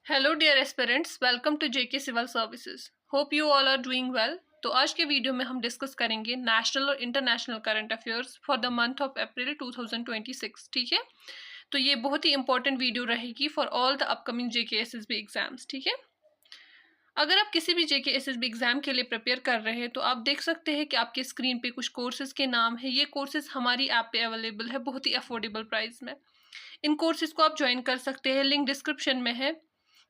Hello dear aspirants, welcome to JK civil services. Hope you all are doing well. तो आज के video में हम डिस्कस करेंगे नेशनल और international current affairs for the month of April 2026। ठीक है, तो ये बहुत ही इंपॉर्टेंट वीडियो रहेगी for all the upcoming JK SSB exams. ठीक है, अगर आप किसी भी जेके एसएसबी एग्जाम के लिए प्रिपेयर कर रहे हैं तो आप देख सकते हैं कि आपके स्क्रीन पे कुछ कोर्सेज के नाम है। ये कोर्सेज हमारी ऐप पे अवेलेबल है बहुत ही अफोर्डेबल प्राइस में। इन कोर्सेज को आप ज्वाइन कर सकते हैं, लिंक डिस्क्रिप्शन में है,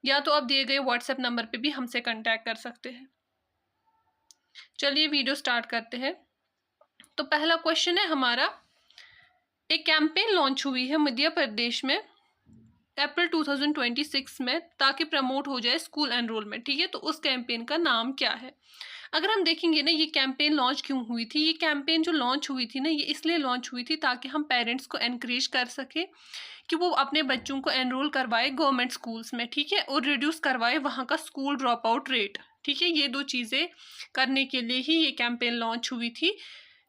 या तो आप दिए गए व्हाट्सएप नंबर पे भी हमसे कांटेक्ट कर सकते हैं। चलिए वीडियो स्टार्ट करते हैं। तो पहला क्वेश्चन है हमारा, एक कैंपेन लॉन्च हुई है मध्य प्रदेश में अप्रैल 2026 में ताकि प्रमोट हो जाए स्कूल एनरोलमेंट। ठीक है, तो उस कैंपेन का नाम क्या है? अगर हम देखेंगे ना, ये कैंपेन लॉन्च क्यों हुई थी? ये कैंपेन जो लॉन्च हुई थी ना, ये इसलिए लॉन्च हुई थी ताकि हम पेरेंट्स को एनकरेज कर सके कि वो अपने बच्चों को एनरोल करवाए गवर्नमेंट स्कूल्स में। ठीक है, और रिड्यूस करवाए वहाँ का स्कूल ड्रॉप आउट रेट। ठीक है, ये दो चीज़ें करने के लिए ही ये कैंपेन लॉन्च हुई थी।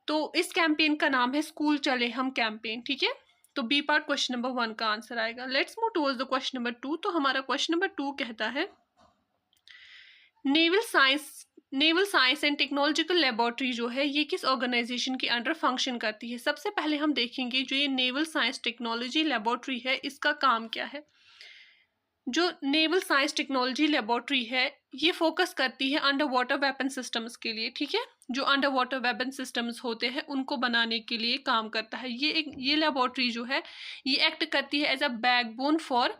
तो इस कैंपेन का नाम है स्कूल चले हम कैंपेन। ठीक है, तो बी पार्ट क्वेश्चन नंबर 1 का आंसर आएगा। Let's move towards the question number 2। तो हमारा क्वेश्चन नंबर 2 कहता है, naval science and technological laboratory जो है ये किस ऑर्गेनाइजेशन के अंडर फंक्शन करती है? सबसे पहले हम देखेंगे जो ये नेवल साइंस टेक्नोलॉजी लेबोरेटरी है इसका काम क्या है। जो नेवल साइंस टेक्नोलॉजी लेबोरेटरी है ये फोकस करती है अंडर वाटर वेपन सिस्टम्स के लिए। ठीक है, जो अंडर वाटर वेपन सिस्टम्स होते हैं उनको बनाने के लिए काम करता है। ये लेबोरेटरी जो है ये एक्ट करती है as a backbone for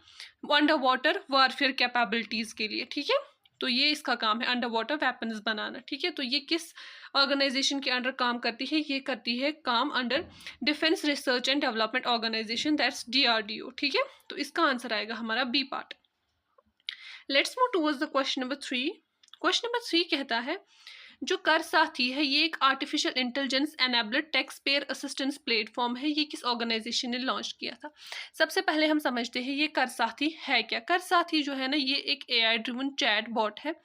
underwater warfare capabilities के लिए। ठीक है, तो ये इसका काम है अंडर वाटर वेपन्स बनाना। ठीक है, तो ये किस ऑर्गेनाइजेशन के अंडर काम करती है? ये करती है काम under defence research and development organisation, that's DRDO। ठीक है, तो इसका आंसर आएगा हमारा B part. Let's move towards the question number 3। Question number 3 कहता है, जो कर साथी है ये एक artificial intelligence enabled taxpayer assistance platform है। ये किस ऑर्गेनाइजेशन ने लॉन्च किया था? सबसे पहले हम समझते हैं ये कर साथी है क्या। कर साथी जो है ना ये एक AI ड्रिवन चैट बॉट है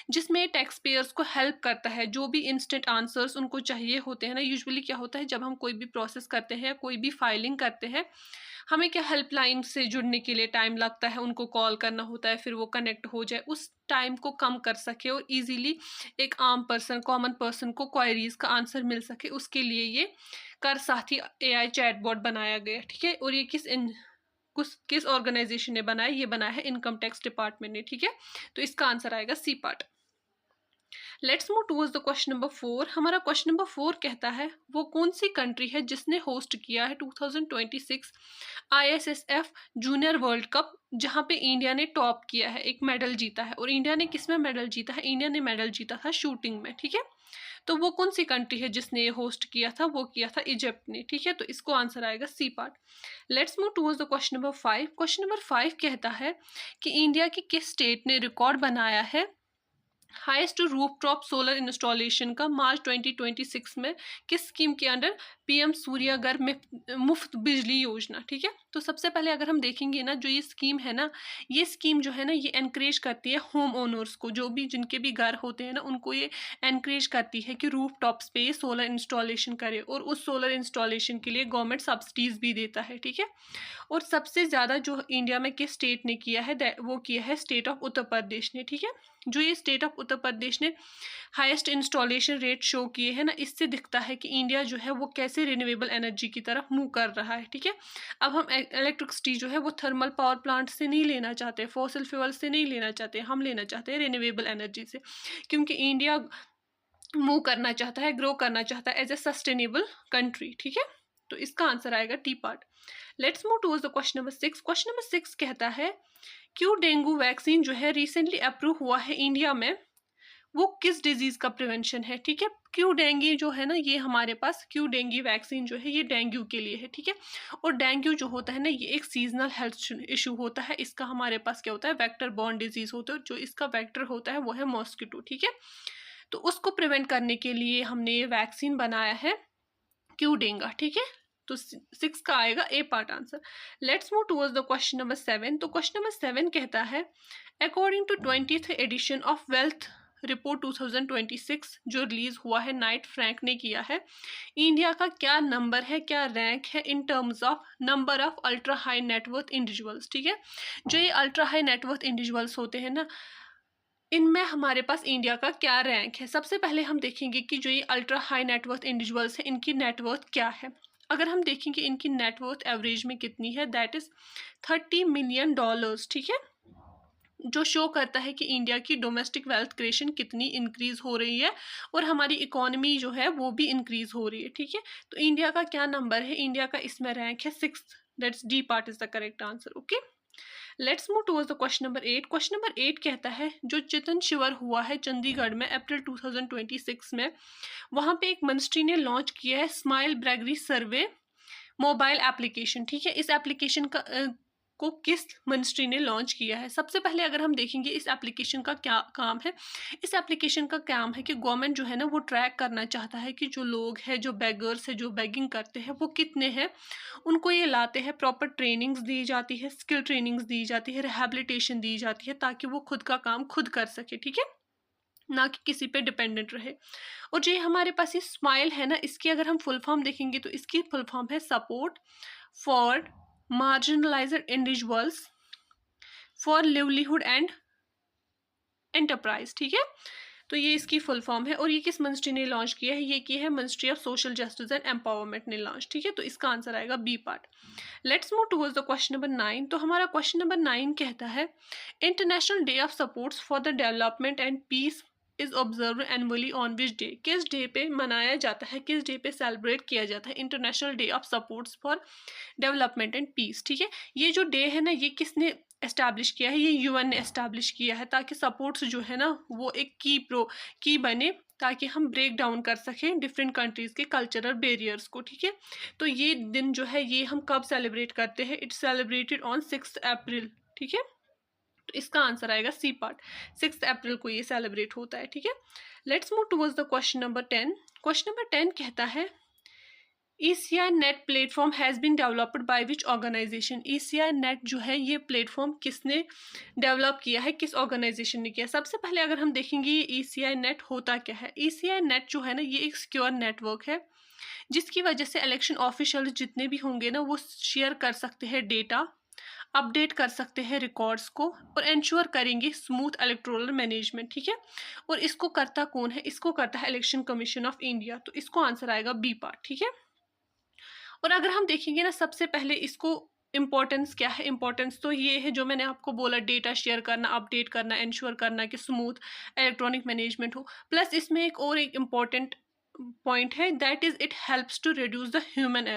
जिसमें टैक्स पेयर्स को हेल्प करता है। जो भी इंस्टेंट आंसर्स उनको चाहिए होते हैं ना, यूजुअली क्या होता है जब हम कोई भी प्रोसेस करते हैं या कोई भी फाइलिंग करते हैं, हमें क्या हेल्पलाइन से जुड़ने के लिए टाइम लगता है, उनको कॉल करना होता है, फिर वो कनेक्ट हो जाए, उस टाइम को कम कर सके और इजीली एक आम पर्सन, कॉमन पर्सन को क्वेरीज का आंसर मिल सके, उसके लिए ये कर साथी AI चैटबॉट बनाया गया। ठीक है, और ये किस ऑर्गेनाइजेशन ने बनाया? ये बनाया है इनकम टैक्स डिपार्टमेंट ने। ठीक है, तो इसका आंसर आएगा C part. Let's move towards the question number 4। हमारा क्वेश्चन नंबर 4 कहता है, वो कौन सी कंट्री है जिसने होस्ट किया है 2026 ISSF जूनियर वर्ल्ड कप, जहां पे इंडिया ने टॉप किया है, एक मेडल जीता है। और इंडिया ने किस में मेडल जीता है? इंडिया ने मेडल जीता था शूटिंग में। ठीक है, तो वो कौन सी कंट्री है जिसने ये होस्ट किया था? वो किया था इजिप्ट ने। ठीक है, तो इसको आंसर आएगा C part. Let's move towards the question number 5। Question number 5 कहता है कि इंडिया की किस स्टेट ने रिकॉर्ड बनाया है हाईएस्ट रूफटॉप सोलर इंस्टॉलेशन का मार्च 2026 में? किस स्कीम के अंडर? PM सूर्यघर में मुफ्त बिजली योजना। ठीक है, तो सबसे पहले अगर हम देखेंगे ना, जो ये स्कीम है ना, ये स्कीम जो है ना ये एनकरेज करती है होम ओनर्स को, जो भी जिनके भी घर होते हैं ना उनको ये एनकरेज करती है कि रूफ टॉप्स पे सोलर इंस्टॉलेशन करे, और उस सोलर इंस्टॉलेशन के लिए गवर्नमेंट सब्सिडीज भी देता है। ठीक है, और सबसे ज़्यादा जो इंडिया में किस स्टेट ने किया है वो किया है स्टेट ऑफ उत्तर प्रदेश ने। ठीक है, जो ये स्टेट ऑफ उत्तर प्रदेश ने हाईएस्ट इंस्टॉलेशन रेट शो किए हैं ना, इससे दिखता है कि इंडिया जो है वो कैसे रिन्यूएबल एनर्जी की तरफ मूव कर रहा है। ठीक है, अब हम इलेक्ट्रिसिटी जो है वो थर्मल पावर प्लांट से नहीं लेना चाहते, फॉसिल फ्यूल से नहीं लेना चाहते, हम लेना चाहते हैं रिन्यूएबल एनर्जी से, क्योंकि इंडिया मूव करना चाहता है, ग्रो करना चाहता है एज ए सस्टेनेबल कंट्री। ठीक है, तो इसका आंसर आएगा T part. Let's move towards the question number 6। Question number 6 कहता है, क्यू डेंगू वैक्सीन जो है रिसेंटली अप्रूव हुआ है इंडिया में, वो किस डिजीज का प्रिवेंशन है? ठीक है, क्यू डेंगी जो है ना ये हमारे पास क्यू डेंगी वैक्सीन जो है ये डेंगू के लिए है। ठीक है, और डेंगू जो होता है ना ये एक सीजनल हेल्थ इशू होता है। इसका हमारे पास क्या होता है? वेक्टर बॉर्न डिजीज होता है, जो इसका वेक्टर होता है वो है मॉस्किटो। ठीक है, तो उसको प्रिवेंट करने के लिए हमने ये वैक्सीन बनाया है क्यू डेंगा। ठीक है, तो 6 का आएगा A part answer. Let's move towards the question number 7। तो क्वेश्चन नंबर 7 कहता है, according to 20th edition of wealth report 2026 जो रिलीज हुआ है, नाइट फ्रैंक ने किया है, इंडिया का क्या नंबर है, क्या रैंक है in terms of number of ultra high net worth individuals. ठीक है, जो ये अल्ट्रा हाई नेटवर्थ इंडिविजुअल्स होते हैं ना, इनमें हमारे पास इंडिया का क्या रैंक है। सबसे पहले हम देखेंगे कि जो ये अल्ट्रा हाई नेटवर्थ इंडिविजुअल्स हैं, इनकी नेटवर्थ क्या है। अगर हम देखेंगे इनकी नेटवर्थ एवरेज में कितनी है, दैट इज $30 मिलियन। ठीक है, जो शो करता है कि इंडिया की डोमेस्टिक वेल्थ क्रिएशन कितनी इंक्रीज हो रही है और हमारी इकोनॉमी जो है वो भी इंक्रीज हो रही है। ठीक है, तो इंडिया का क्या नंबर है, इंडिया का इसमें रैंक है 6th, that's D part is the correct answer. Okay, let's move towards the question number 8। Question number 8 कहता है जो चितन शिविर हुआ है चंडीगढ़ में अप्रैल 2026 में, वहां पे एक मिनिस्ट्री ने लॉन्च किया है स्माइल ब्रैगरी सर्वे मोबाइल एप्लीकेशन। ठीक है, इस एप्लीकेशन को किस मिनिस्ट्री ने लॉन्च किया है। सबसे पहले अगर हम देखेंगे इस एप्लीकेशन का क्या काम है, इस एप्लीकेशन का काम है कि गवर्नमेंट जो है ना वो ट्रैक करना चाहता है कि जो लोग हैं, जो बेगर्स है, जो बेगिंग करते हैं वो कितने हैं, उनको ये लाते हैं, प्रॉपर ट्रेनिंग्स दी जाती है, स्किल ट्रेनिंग्स दी जाती है, रिहैबिलिटेशन दी जाती है, ताकि वो खुद का काम खुद कर सके। ठीक है, ना कि किसी पे डिपेंडेंट रहे। और जो हमारे पास ये स्माइल है ना, इसकी अगर हम फुल फॉर्म देखेंगे तो इसकी फुल फॉर्म है support for marginalised individuals for livelihood and enterprise. ठीक है, तो ये इसकी फुल फॉर्म है और ये किस मिनिस्ट्री ने लॉन्च किया है, ये की है ministry of social justice and empowerment ने लॉन्च। ठीक है, तो इसका आंसर आएगा B part. Let's move towards the question number 9। तो हमारा क्वेश्चन नंबर 9 कहता है international day of sports for the development and peace is observe annually on which day. किस डे पे मनाया जाता है, किस डे पे सेलिब्रेट किया जाता है international day of sports for development and peace. ठीक है, ये जो डे है ना, ये किसने एस्टैब्लिश किया है, ये यूएन ने एस्टैब्लिश किया है, ताकि सपोर्ट्स जो है ना वो एक की बने, ताकि हम ब्रेक डाउन कर सकें डिफरेंट कंट्रीज़ के कल्चरल बैरियर्स को। ठीक है, तो ये दिन जो है ये हम कब सेलिब्रेट करते हैं, इट्स सेलिब्रेटेड ऑन 6 अप्रैल। ठीक है, तो इसका आंसर आएगा सी पार्ट, 6 अप्रैल को ये सेलिब्रेट होता है। ठीक है, let's move towards the question number 10। Question number 10 कहता है ECI net platform has been developed by which organisation. ECI net जो है ये प्लेटफॉर्म किसने डेवलप किया है, किस ऑर्गेनाइजेशन ने किया। सबसे पहले अगर हम देखेंगे ये ECI नेट होता क्या है। ECI नेट जो है ना ये एक सिक्योर नेटवर्क है जिसकी वजह से इलेक्शन ऑफिशियल जितने भी होंगे ना वो शेयर कर सकते हैं डेटा, अपडेट कर सकते हैं रिकॉर्ड्स को और इंश्योर करेंगे स्मूथ इलेक्टोरल मैनेजमेंट। ठीक है, और इसको करता कौन है, इसको करता है इलेक्शन कमीशन ऑफ इंडिया। तो इसको आंसर आएगा बी पार्ट। ठीक है, और अगर हम देखेंगे ना सबसे पहले इसको इम्पोर्टेंस क्या है, इम्पोर्टेंस तो ये है जो मैंने आपको बोला, डेटा शेयर करना, अपडेट करना, इंश्योर करना कि स्मूथ इलेक्ट्रॉनिक मैनेजमेंट हो। प्लस इसमें एक इम्पॉर्टेंट पॉइंट है, that is it helps to reduce the human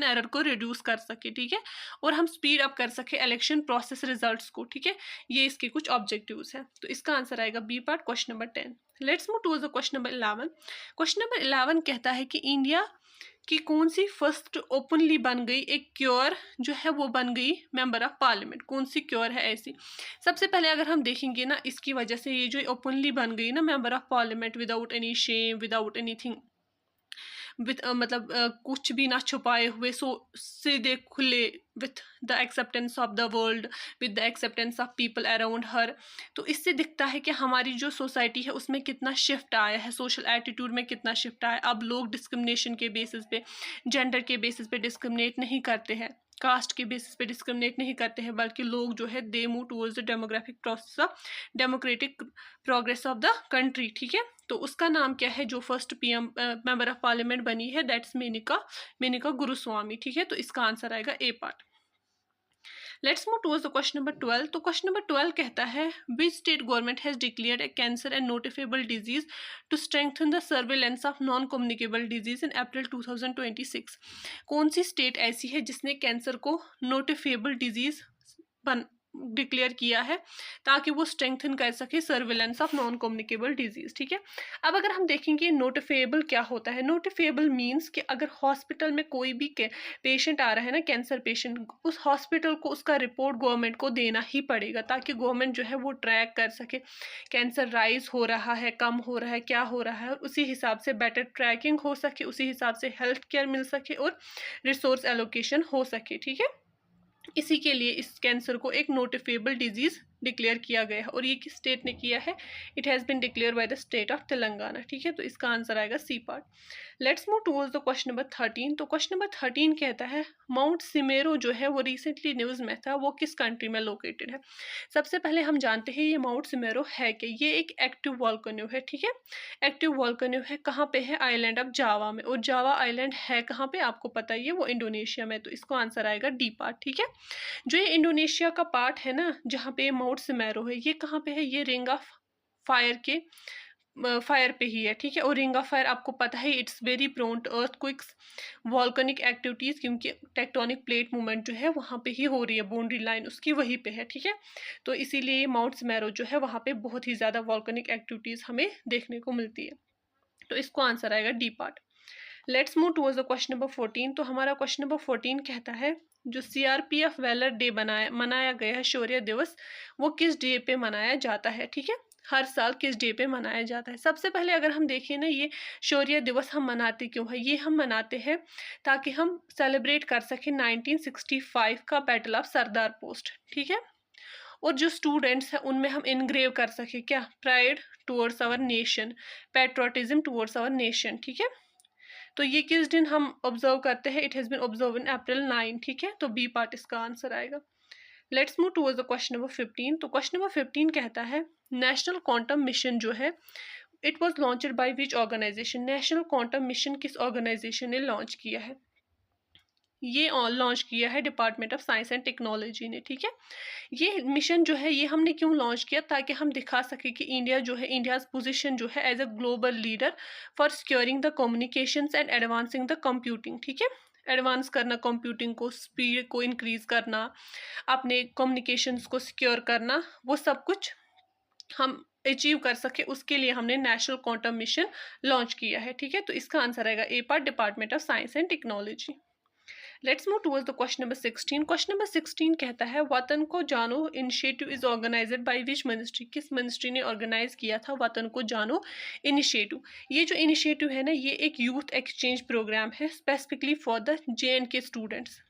error को रिड्यूस कर सके। ठीक है, और हम स्पीड अप कर सके इलेक्शन प्रोसेस रिजल्ट्स को। ठीक है, ये इसके कुछ ऑब्जेक्टिव्स हैं। तो इसका आंसर आएगा B part, question number 10। Let's move towards the question number 11। Question number 11 कहता है कि इंडिया कि कौन सी फर्स्ट ओपनली बन गई एक क्योर जो है वो बन गई मेंबर ऑफ पार्लियामेंट। कौन सी क्योर है ऐसी। सबसे पहले अगर हम देखेंगे ना इसकी वजह से ये जो ओपनली बन गई ना member of parliament without any shame, without anything, मतलब कुछ भी ना छुपाए हुए, सो सीधे खुले, with the acceptance of the world, with the acceptance of people around her. तो इससे दिखता है कि हमारी जो सोसाइटी है उसमें कितना शिफ्ट आया है, सोशल एटीट्यूड में कितना शिफ्ट आया। अब लोग डिस्क्रिमिनेशन के बेसिस पे, जेंडर के बेसिस पे डिस्क्रिमिनेट नहीं करते हैं, कास्ट के बेसिस पे डिस्क्रिमिनेट नहीं करते हैं, बल्कि लोग जो है they move towards the demographic process of democratic progress of the country. ठीक है, तो उसका नाम क्या है जो first PM member of parliament बनी है, दैट्स मेनका गुरुस्वामी। ठीक है, तो इसका आंसर आएगा A part. Let's move towards the question number 12। तो क्वेश्चन नंबर 12 कहता है which state government has declared a cancer and notifiable disease to strengthen the surveillance of non communicable disease in April 2026। कौन सी state ऐसी है जिसने cancer को नोटिफिएबल disease declare किया है ताकि वो स्ट्रेंथन कर सके surveillance of non communicable disease. ठीक है, अब अगर हम देखेंगे नोटिफिएबल क्या होता है, नोटिफिएबल मींस कि अगर हॉस्पिटल में कोई भी पेशेंट आ रहा है ना, कैंसर पेशेंट, उस हॉस्पिटल को उसका रिपोर्ट गवर्नमेंट को देना ही पड़ेगा ताकि गवर्नमेंट जो है वो ट्रैक कर सके कैंसर राइज हो रहा है, कम हो रहा है, क्या हो रहा है, और उसी हिसाब से बेटर ट्रैकिंग हो सके, उसी हिसाब से हेल्थ केयर मिल सके और रिसोर्स एलोकेशन हो सके। ठीक है, इसी के लिए इस कैंसर को एक नोटिफिएबल डिजीज डिक्लेयर किया गया है, और ये किस स्टेट ने किया है? It has been declare by the state of Telangana. ठीक है, तो इसका आंसर आएगा C part. Let's move towards the question number 13। तो क्वेश्चन नंबर 13 कहता है माउंट सिमेरो जो है वो रिसेंटली न्यूज़ में था, वो किस कंट्री में लोकेटेड है? सबसे पहले हम जानते हैं ये माउंट सिमेरो है कि ये एक एक्टिव वॉल्केनो है। ठीक है, एक्टिव वॉल्केनो है, कहाँ पे है? आइलैंड ऑफ जावा में। और जावा आइलैंड है कहाँ पे? आपको पता ही है, वो इंडोनेशिया में। तो इसको आंसर आएगा डी पार्ट। ठीक है, जो ये इंडोनेशिया का पार्ट है ना, जहाँ पे माउंट सिमेरो है, ये कहाँ पे है? ये रिंग ऑफ फायर के फायर पे ही है। ठीक है, और रिंग ऑफ फायर आपको पता है it's very prone to earthquakes, volcanic activities, क्योंकि टेक्टोनिक प्लेट मूवमेंट जो है वहाँ पे ही हो रही है, बाउंड्री लाइन उसकी वहीं पे है। ठीक है, तो इसीलिए माउंट सिमेरो जो है वहाँ पे बहुत ही ज़्यादा वॉल्केनिक एक्टिविटीज़ हमें देखने को मिलती है। तो इसको आंसर आएगा D part. Let's move towards the question number 14। तो हमारा क्वेश्चन नंबर 14 कहता है जो सीआरपीएफ वेलर डे मनाया गया है, शौर्य दिवस, वो किस डे पे मनाया जाता है? ठीक है, हर साल किस डे पे मनाया जाता है? सबसे पहले अगर हम देखें ना, ये शौर्य दिवस हम मनाते क्यों है? ये हम मनाते हैं ताकि हम सेलिब्रेट कर सकें 1965 का बैटल ऑफ सरदार पोस्ट। ठीक है, और जो स्टूडेंट्स हैं उनमें हम इनग्रेव कर सकें क्या? Pride towards our nation, patriotism towards our nation. ठीक है, तो ये किस दिन हम ऑब्जर्व करते हैं? It has been observe in April 9। ठीक है, तो बी पार्ट इसका आंसर आएगा। Let's move towards the question number 15। तो क्वेश्चन नंबर 15 कहता है नेशनल क्वांटम मिशन जो है it was launched by which organisation? National quantum mission किस ऑर्गेनाइजेशन ने लॉन्च किया है? ये लॉन्च किया है department of science and technology ने। ठीक है, ये मिशन जो है ये हमने क्यों लॉन्च किया? ताकि हम दिखा सके कि इंडिया जो है, इंडियाज पोजीशन जो है as a global leader for securing the communications and advancing the computing. ठीक है, एडवांस करना कंप्यूटिंग को, स्पीड को इंक्रीज करना, अपने कम्युनिकेशंस को सिक्योर करना, वो सब कुछ हम अचीव कर सके, उसके लिए हमने नेशनल क्वांटम मिशन लॉन्च किया है। ठीक है, तो इसका आंसर आएगा A part, department of science and technology. Let's move towards the question number 16। Question number 16 कहता है Watan Ko Jano initiative is organized by which ministry? किस मिनिस्ट्री ने ऑर्गेनाइज किया था वतन को जानो इनिशिएटिव? ये जो इनिशिएटिव है ना, ये एक यूथ एक्सचेंज प्रोग्राम है specifically for the JNK students,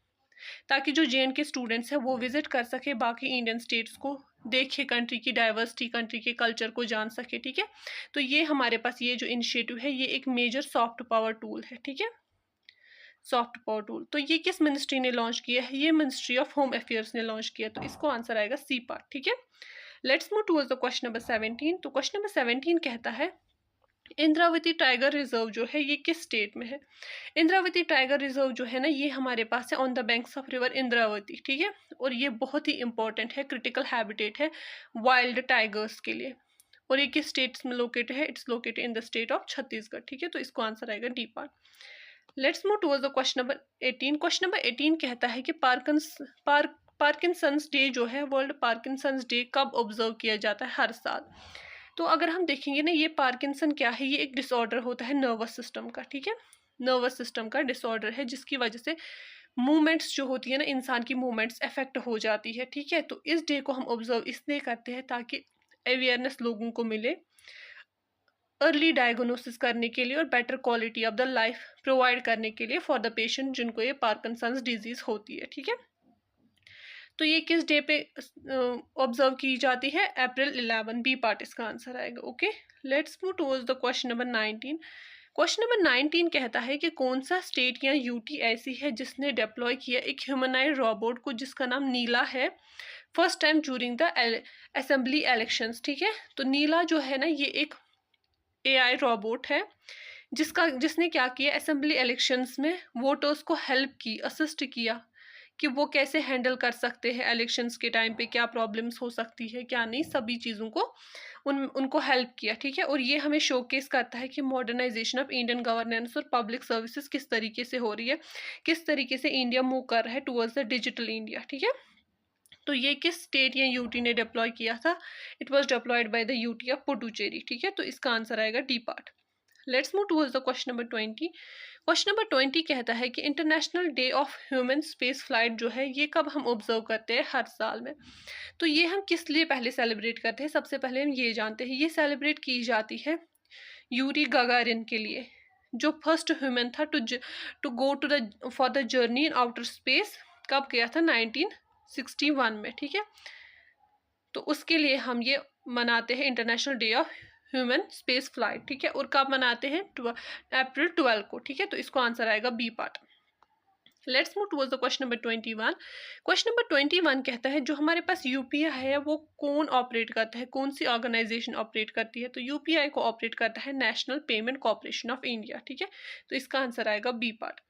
ताकि जो JNK स्टूडेंट्स हैं वो विजिट कर सके बाकी इंडियन स्टेट्स को, देखे कंट्री की डाइवर्सिटी, कंट्री के कल्चर को जान सके। ठीक है, तो ये हमारे पास ये जो इनिशिएटिव है ये एक मेजर सॉफ्ट पावर टूल है। ठीक है, सॉफ्ट पावर टूल। तो ये किस मिनिस्ट्री ने लॉन्च किया है? ये मिनिस्ट्री ऑफ होम अफेयर्स ने लॉन्च किया। तो इसको आंसर आएगा सी पार्ट। ठीक है, let's move towards the question number 17। तो क्वेश्चन नंबर 17 कहता है इंद्रावती टाइगर रिजर्व जो है ये किस स्टेट में है? इंद्रावती टाइगर रिजर्व जो है ना, ये हमारे पास है on the banks of river Indravati. ठीक है, और ये बहुत ही इंपॉर्टेंट है, क्रिटिकल हैबिटेट है वाइल्ड टाइगर्स के लिए। और ये किस स्टेट्स में लोकेटेड है? It's located in the state of Chhattisgarh. ठीक है, तो इसको आंसर आएगा D part. Let's move towards the question number 18। Question number 18 कहता है कि पार्किंसंस डे जो है, वर्ल्ड पार्किंसंस डे कब ऑब्जर्व किया जाता है हर साल? तो अगर हम देखेंगे ना, ये पार्किंसन क्या है? ये एक डिसऑर्डर होता है नर्वस सिस्टम का। ठीक है, नर्वस सिस्टम का डिसऑर्डर है जिसकी वजह से मूवमेंट्स जो होती है ना, इंसान की मूवमेंट्स अफेक्ट हो जाती है। ठीक है, तो इस डे को हम ऑब्जर्व इसलिए करते हैं ताकि अवेयरनेस लोगों को मिले, अर्ली डायग्नोसिस करने के लिए और better quality of the life provide करने के लिए फॉर द पेशेंट जिनको ये पार्किंसंस डिजीज होती है। ठीक है, तो ये किस डे पे ऑब्जर्व की जाती है? अप्रैल 11। बी पार्ट इसका आंसर आएगा। Okay, let's move towards the question number 19। Question number 19 कहता है कि कौन सा स्टेट या यूटी ऐसी है जिसने डिप्लॉय किया एक ह्यूमनाइड रोबोट को जिसका नाम नीला है, first time during the assembly elections. ठीक है, तो नीला जो है ना, ये एक AI रोबोट है जिसने क्या किया, असेंबली इलेक्शंस में वोटर्स को हेल्प की, असिस्ट किया कि वो कैसे हैंडल कर सकते हैं इलेक्शंस के टाइम पे, क्या प्रॉब्लम्स हो सकती है क्या नहीं, सभी चीज़ों को उनको हेल्प किया। ठीक है, और ये हमें शोकेस करता है कि मॉडर्नाइजेशन ऑफ इंडियन गवर्नेंस और पब्लिक सर्विसेज किस तरीके से हो रही है, किस तरीके से इंडिया मूव कर रहा है टुवर्ड्स द डिजिटल इंडिया। ठीक है, तो ये किस स्टेट या यूटी ने डिप्लॉय किया था? It was deployed by the UT of Puducherry. ठीक है, तो इसका आंसर आएगा D part. Let's move towards the question number 20। Question number 20 कहता है कि international day of human space flight जो है ये कब हम ऑब्जर्व करते हैं हर साल में? तो ये हम किस लिए पहले सेलिब्रेट करते हैं? सबसे पहले हम ये जानते हैं, ये सेलिब्रेट की जाती है यूरी गागारिन के लिए, जो फर्स्ट ह्यूमन था to go to the for the journey in outer space. कब गया था? 1961 में। ठीक है, तो उसके लिए हम ये मनाते हैं international day of human space flight, ठीक है। और कब मनाते हैं? अप्रैल 12 को, ठीक है। तो इसको आंसर आएगा B part. Let's move towards the question number 21। Question number 21 कहता है जो हमारे पास यूपीआई है वो कौन ऑपरेट करता है, कौन सी ऑर्गेनाइजेशन ऑपरेट करती है? तो यूपीआई को ऑपरेट करता है national payment corporation of India, ठीक है। तो इसका आंसर आएगा B part.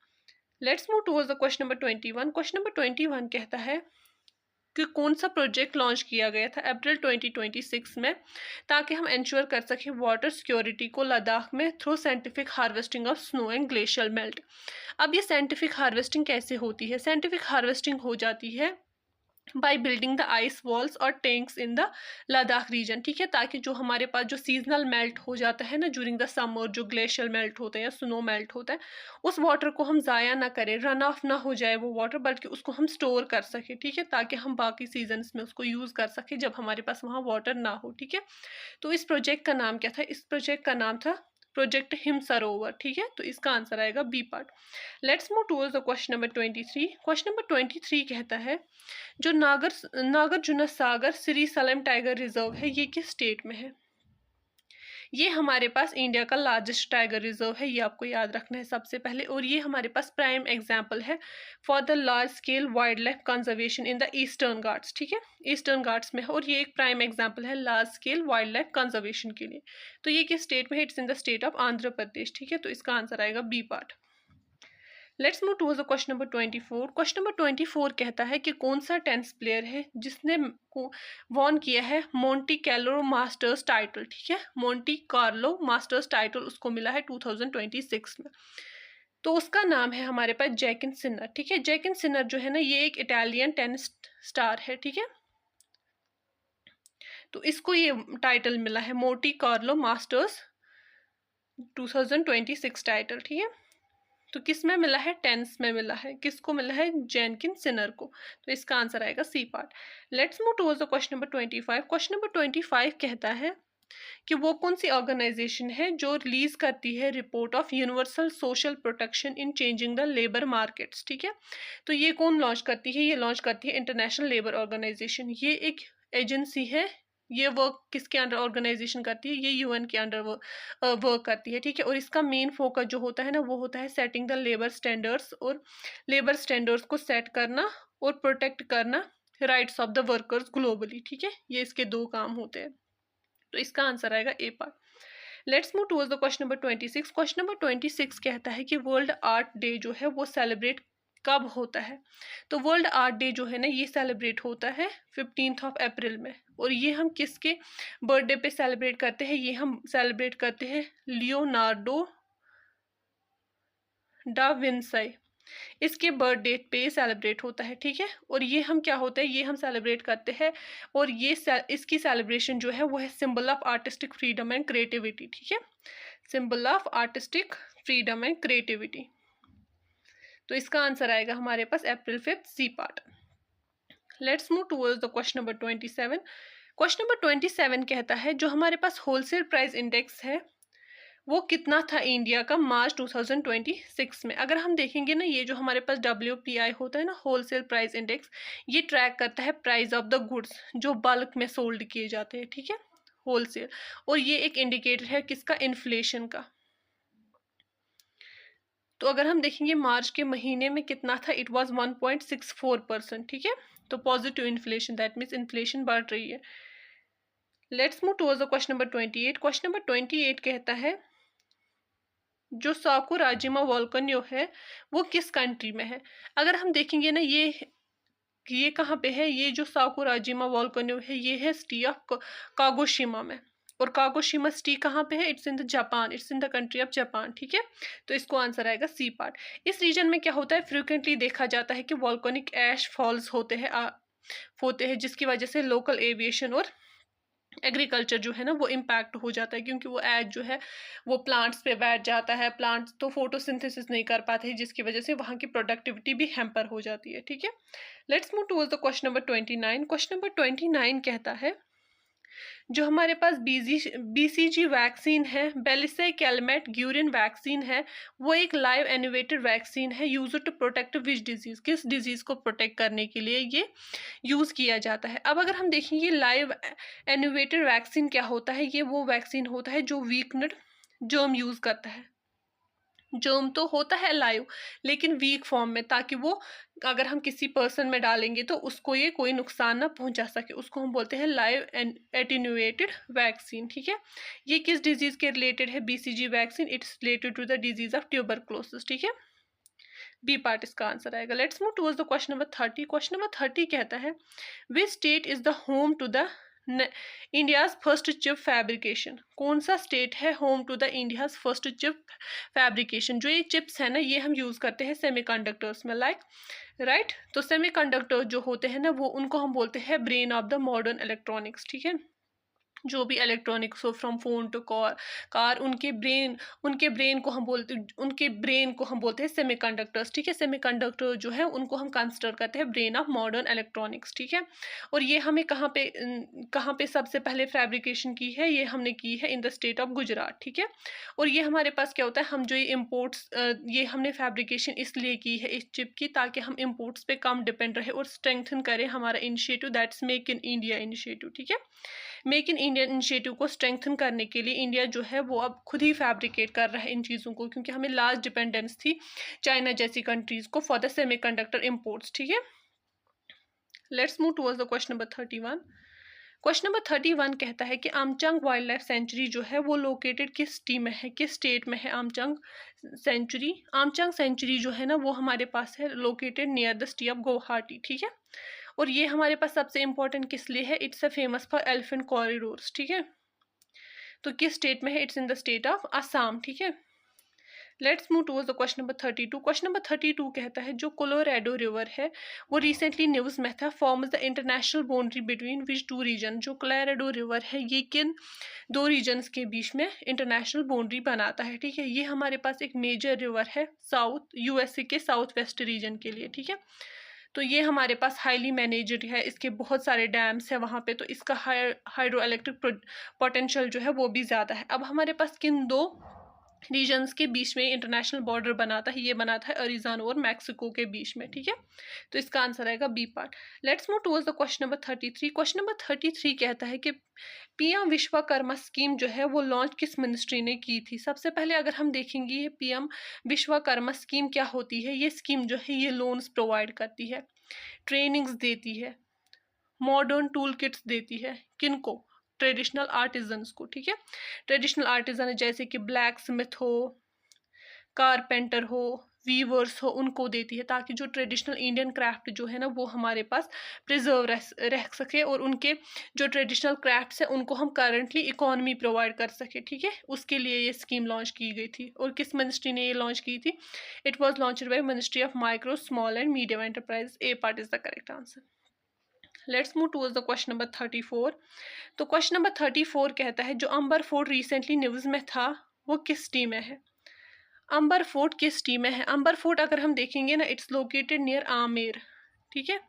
Let's move towards the question number 21। Question number 21 कहता है कि कौन सा प्रोजेक्ट लॉन्च किया गया था अप्रैल 2026 में ताकि हम इंश्योर कर सकें वाटर सिक्योरिटी को लद्दाख में through scientific harvesting of snow and glacial melt. अब ये साइंटिफिक हार्वेस्टिंग कैसे होती है? साइंटिफिक हार्वेस्टिंग हो जाती है by building the ice walls और tanks in the Ladakh region, ठीक है। ताकि जो हमारे पास जो सीजनल मेल्ट हो जाता है ना ड्यूरिंग द समर, जो ग्लेशियर मेल्ट होता है या स्नो मेल्ट होता है, उस वाटर को हम ज़ाया ना करें, रन ऑफ ना हो जाए वो वाटर, बल्कि उसको हम स्टोर कर सकें, ठीक है। ताकि हम बाकी सीजन्स में उसको यूज़ कर सकें जब हमारे पास वहाँ वाटर ना हो, ठीक है। तो इस प्रोजेक्ट का नाम क्या था? इस प्रोजेक्ट का नाम था प्रोजेक्ट हिम सरोवर, ठीक है। तो इसका आंसर आएगा B part. Let's move towards the question number 23। Question number 23 कहता है जो Nagarjuna Sagar Srisailam tiger reserve है ये किस स्टेट में है? ये हमारे पास इंडिया का लार्जेस्ट टाइगर रिजर्व है, ये आपको याद रखना है सबसे पहले। और ये हमारे पास प्राइम एग्जाम्पल है for the large scale wild life conservation in the Eastern Ghats, ठीक है। ईस्टर्न घाट्स में है और ये एक प्राइम एग्जाम्पल है large scale wild life conservation के लिए। तो ये किस स्टेट में है? It's in the state of Andhra Pradesh, ठीक है। तो इसका आंसर आएगा B part. Let's move towards the question number 24। Question number 24 कहता है कि कौन सा टेनिस प्लेयर है जिसने वॉन किया है मोंटी कार्लो मास्टर्स टाइटल, ठीक है। मोंटी कार्लो मास्टर्स टाइटल उसको मिला है 2026 में। तो उसका नाम है हमारे पास जैकिन सिनर, ठीक है। जैकिन सिनर जो है ना ये एक इटालियन टेनिस स्टार है, ठीक है। तो इसको ये टाइटल मिला है मोंटी कार्लो मास्टर्स 2026 टाइटल, ठीक है। तो किस में मिला है? टेंस में मिला है। किसको मिला है? जेनकिन सिनर को। तो इसका आंसर आएगा C part. Let's move towards the question number 25। Question number 25 कहता है कि वो कौन सी ऑर्गेनाइजेशन है जो रिलीज करती है report of universal social protection in changing the labour markets, ठीक है। तो ये कौन लॉन्च करती है? ये लॉन्च करती है इंटरनेशनल लेबर ऑर्गेनाइजेशन। ये एक एजेंसी है। ये वर्क किसके अंडर ऑर्गेनाइजेशन करती है? ये यूएन के अंडर वर्क करती है, ठीक है। और इसका मेन फोकस जो होता है ना वो होता है सेटिंग द लेबर स्टैंडर्ड्स, और लेबर स्टैंडर्ड्स को सेट करना और प्रोटेक्ट करना rights of the workers globally, ठीक है। ये इसके दो काम होते हैं। तो इसका आंसर आएगा A part. Let's move towards the question number 26। Question number 26 कहता है कि वर्ल्ड आर्ट डे जो है वो सेलिब्रेट कब होता है? तो वर्ल्ड आर्ट डे जो है ना ये सेलिब्रेट होता है 15 अप्रैल में। और ये हम किसके बर्थडे पे सेलिब्रेट करते हैं? ये हम सेलिब्रेट करते हैं लियोनार्डो डा विंसी, इसके बर्थ डेट पे सेलिब्रेट होता है, ठीक है। और ये हम क्या होता है? ये हम सेलिब्रेट करते हैं और ये इसकी सेलिब्रेशन जो है वो है symbol of artistic freedom and creativity, ठीक है। Symbol of artistic freedom and creativity. तो इसका आंसर आएगा हमारे पास April 5 C part. Let's move towards the question number 27। Question number 27 कहता है जो हमारे पास होलसेल प्राइस इंडेक्स है वो कितना था इंडिया का मार्च 2026 में? अगर हम देखेंगे ना ये जो हमारे पास WPI होता है ना होलसेल प्राइस इंडेक्स, ये ट्रैक करता है प्राइस ऑफ द गुड्स जो बल्क में सोल्ड किए जाते हैं, ठीक है, होलसेल। और ये एक इंडिकेटर है किसका? इन्फ्लेशन का। तो अगर हम देखेंगे मार्च के महीने में कितना था? इट वाज 1.64%, ठीक है। तो positive inflation, that means inflation बढ़ रही है। Let's move towards the question number 28। Question number 28 कहता है जो साकुराजिमा वोल्केनो है वो किस कंट्री में है? अगर हम देखेंगे ना ये कहाँ पे है? ये जो साकुराजिमा वोल्केनो है ये है सिटी ऑफ कागोशिमा में। और कागोशिमा सिटी कहाँ पे है? It's in the Japan, it's in the country of Japan, ठीक है। तो इसको आंसर आएगा सी पार्ट। इस रीजन में क्या होता है? फ्रिक्वेंटली देखा जाता है कि वोल्केनिक ऐश फॉल्स होते हैं जिसकी वजह से लोकल एविएशन और एग्रीकल्चर जो है ना वो इम्पैक्ट हो जाता है, क्योंकि वो एज जो है वो प्लांट्स पे बैठ जाता है। प्लांट्स तो फोटोसिंथेसिस नहीं कर पाते हैं जिसकी वजह से वहाँ की प्रोडक्टिविटी भी हैम्पर हो जाती है, ठीक है। Let's move towards the question number 29। Question number 29 कहता है जो हमारे पास BCG वैक्सीन है, बेलिसाइक्लैमिड ग्यूरिन वैक्सीन है, वो एक लाइव एनिवेटेड वैक्सीन है use to protect which disease, किस डिजीज को प्रोटेक्ट करने के लिए ये यूज किया जाता है। अब अगर हम देखेंगे लाइव एनिवेटेड वैक्सीन क्या होता है, ये वो वैक्सीन होता है जो वीकनेड जर्म यूज करता है। जर्म तो होता है लाइव लेकिन वीक फॉर्म में, ताकि वो अगर हम किसी पर्सन में डालेंगे तो उसको ये कोई नुकसान ना पहुंचा सके, उसको हम बोलते हैं लाइव एटेन्यूएटेड वैक्सीन। ठीक है, ये किस डिजीज के रिलेटेड है BCG vaccine? It's related to the disease of tuberculosis. ठीक है, बी पार्ट इसका आंसर आएगा। Let's move towards the question number 30। Question number 30 कहता है which state is the home to the India's first chip fabrication? कौन सा state है home to the India's first chip fabrication? जो ये चिप्स है ना, ये हम यूज करते हैं सेमीकंडक्टर्स में, लाइक राइट। तो सेमीकंडक्टर जो होते हैं ना, वो उनको हम बोलते हैं brain of the modern electronics. ठीक है, जो भी इलेक्ट्रॉनिक्स हो फ्रॉम फोन टू कार, उनके ब्रेन को हम बोलते हैं सेमीकंडक्टर्स। ठीक है, सेमीकंडक्टर जो है उनको हम कंसिडर करते हैं ब्रेन ऑफ मॉडर्न इलेक्ट्रॉनिक्स। ठीक है, और ये हमें कहाँ पे सबसे पहले फैब्रिकेशन की है? ये हमने की है इन द स्टेट ऑफ गुजरात। ठीक है, और ये हमारे पास क्या होता है, हम जो ये इम्पोर्ट्स, ये हमने फैब्रिकेशन इसलिए की है इस चिप की ताकि हम इम्पोर्ट्स पे कम डिपेंड रहे और स्ट्रेंथन करें हमारा initiative, that's make in India initiative. ठीक है, मेक इन इंडिया इनिशिएटिव को स्ट्रेंथन करने के लिए इंडिया जो है वो अब खुद ही फैब्रिकेट कर रहा है इन चीज़ों को, क्योंकि हमें लार्ज डिपेंडेंस थी चाइना जैसी कंट्रीज को फॉर द सेमीकंडक्टर इंपोर्ट्स। ठीक है, let's move towards the question number 31। Question number 31 कहता है कि आमचंग वाइल्ड लाइफ सेंचुरी जो है वो लोकेटेड किस सिटी में है, किस स्टेट में है आमचंग सेंचुरी? आमचंग सेंचुरी जो है ना, वो हमारे पास है located near the city of Guwahati. ठीक है, और ये हमारे पास सबसे इंपॉर्टेंट किस लिए है? It's a famous for elephant corridors. ठीक है, तो किस स्टेट में है? It's in the state of Assam. ठीक है, let's move towards the question number 32। Question number 32 कहता है जो कोलोराडो रिवर है वो रिसेंटली न्यूज में था, forms the international boundary between which two region? जो कोलोराडो रिवर है ये किन दो रीजन्स के बीच में इंटरनेशनल बाउंड्री बनाता है? ठीक है, ये हमारे पास एक मेजर रिवर है साउथ USA के साउथ वेस्ट रीजन के लिए। ठीक है, तो ये हमारे पास हाईली मैनेज्ड है, इसके बहुत सारे डैम्स है वहाँ पे, तो इसका हाइड्रो इलेक्ट्रिक पोटेंशियल जो है वो भी ज़्यादा है। अब हमारे पास किन दो रीजन्स के बीच में इंटरनेशनल बॉर्डर बनाता है? ये बनाता है अरिज़ोना और मैक्सिको के बीच में। ठीक है, तो इसका आंसर आएगा B part. Let's move towards the question number 33। Question number 33 कहता है कि PM विश्वकर्मा स्कीम जो है वो लॉन्च किस मिनिस्ट्री ने की थी? सबसे पहले अगर हम देखेंगे ये PM विश्वकर्मा स्कीम क्या होती है, ये स्कीम जो है ये लोन्स प्रोवाइड करती है, ट्रेनिंग्स देती है, मॉडर्न टूल किट्स देती है, किनको? ट्रेडिशनल आर्टिजन्स को। ठीक है, ट्रेडिशनल आर्टिजन जैसे कि ब्लैक स्मिथ हो, कारपेंटर हो, वीवर्स हो, उनको देती है ताकि जो ट्रेडिशनल इंडियन क्राफ्ट जो है ना वो हमारे पास प्रिजर्व रह सके और उनके जो ट्रेडिशनल क्राफ्ट्स हैं उनको हम करंटली इकोनॉमी प्रोवाइड कर सके। ठीक है, उसके लिए ये स्कीम लॉन्च की गई थी। और किस मिनिस्ट्री ने ये लॉन्च की थी? It was launched by ministry of micro small and medium enterprise. A part is the correct answer. Let's move towards the question number 34। तो क्वेश्चन नंबर 34 कहता है जो अंबर फोर्ट रिसेंटली न्यूज़ में था वो किस सिटी में है? अंबर फोर्ट किस सिटी में है? अंबर फोर्ट अगर हम देखेंगे ना, इट्स लोकेटेड नियर आमेर। ठीक है,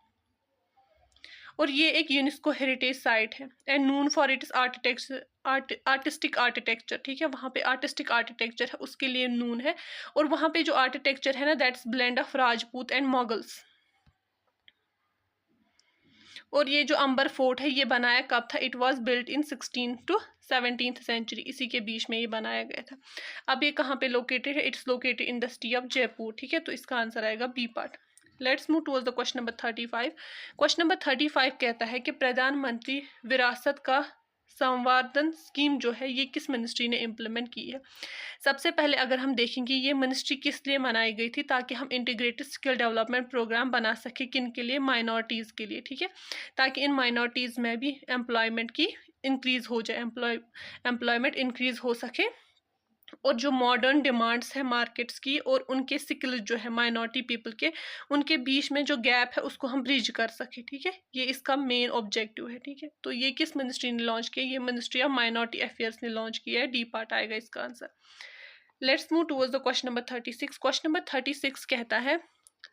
और ये एक यूनेस्को हेरिटेज साइट है and known for its artistic architecture. ठीक है, वहाँ पे आर्टिस्टिक आर्किटेक्चर है उसके लिए नोन है, और वहाँ पे जो आर्किटेक्चर है ना that's blend of Rajput and Mughals. और ये जो अंबर फोर्ट है ये बनाया कब था? It was built in 16th to 17th century, इसी के बीच में ये बनाया गया था। अब ये कहाँ पे लोकेटेड है? It's located in the city of Jaipur. ठीक है, तो इसका आंसर आएगा B part. Let's move towards the question number 35। Question number 35 कहता है कि प्रधानमंत्री विरासत का संवर्धन स्कीम जो है ये किस मिनिस्ट्री ने इम्प्लीमेंट की है? सबसे पहले अगर हम देखेंगे ये मिनिस्ट्री किस लिए बनाई गई थी? ताकि हम इंटीग्रेटेड स्किल डेवलपमेंट प्रोग्राम बना सके, किन के लिए? माइनॉरिटीज़ के लिए। ठीक है, ताकि इन माइनॉरिटीज़ में भी एम्प्लॉयमेंट की इंक्रीज़ हो जाए, एम्प्लॉयमेंट इंक्रीज़ हो सके, और जो मॉडर्न डिमांड्स है मार्केट्स की और उनके स्किल्स जो है माइनॉरिटी पीपल के, उनके बीच में जो गैप है उसको हम ब्रिज कर सके। ठीक है, ये इसका मेन ऑब्जेक्टिव है। ठीक है, तो ये किस मिनिस्ट्री ने लॉन्च किया? ये मिनिस्ट्री ऑफ माइनॉरिटी अफेयर्स ने लॉन्च किया है। डी पार्ट आएगा इसका answer. Let's move towards the question number 36। Question number 36 कहता है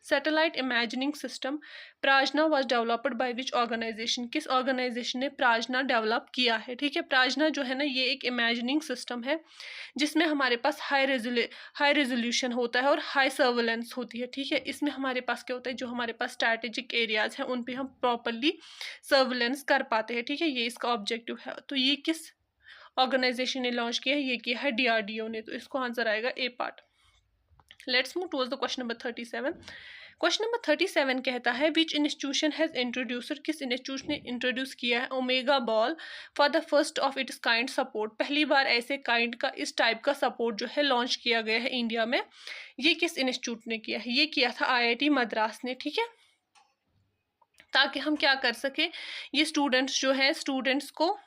satellite imagining system Prajna was developed by which organization, किस ऑर्गेनाइजेशन ने प्राजना डेवलप किया है। ठीक है, प्राजना जो है ना ये एक इमेजिनिंग सिस्टम है जिसमें हमारे पास हाई रेजोल्यूशन होता है और हाई सर्वेलेंस होती है। ठीक है, इसमें हमारे पास क्या होता है, जो हमारे पास स्ट्रैटेजिक एरियाज हैं उन पे हम प्रॉपरली सर्वेलेंस कर पाते हैं। ठीक है, ये इसका ऑब्जेक्टिव है। तो ये किस ऑर्गेनाइजेशन ने लॉन्च किया है, ये किया है डीआरडीओ ने। तो इसको आंसर आएगा A part. Let's move towards the question number 37। Question number 37 कहता है विच इंस्टीट्यूशन हैज इंट्रोड्यूसर, किस इंस्टीट्यूशन ने इंट्रोड्यूस किया है omega ball for the first of its kind support, पहली बार ऐसे काइंड का इस टाइप का सपोर्ट जो है लॉन्च किया गया है इंडिया में। ये किस इंस्टीट्यूट ने किया है, ये किया था आईआईटी मद्रास ने। ठीक है, ताकि हम क्या कर सके, ये स्टूडेंट्स जो है स्टूडेंट्स को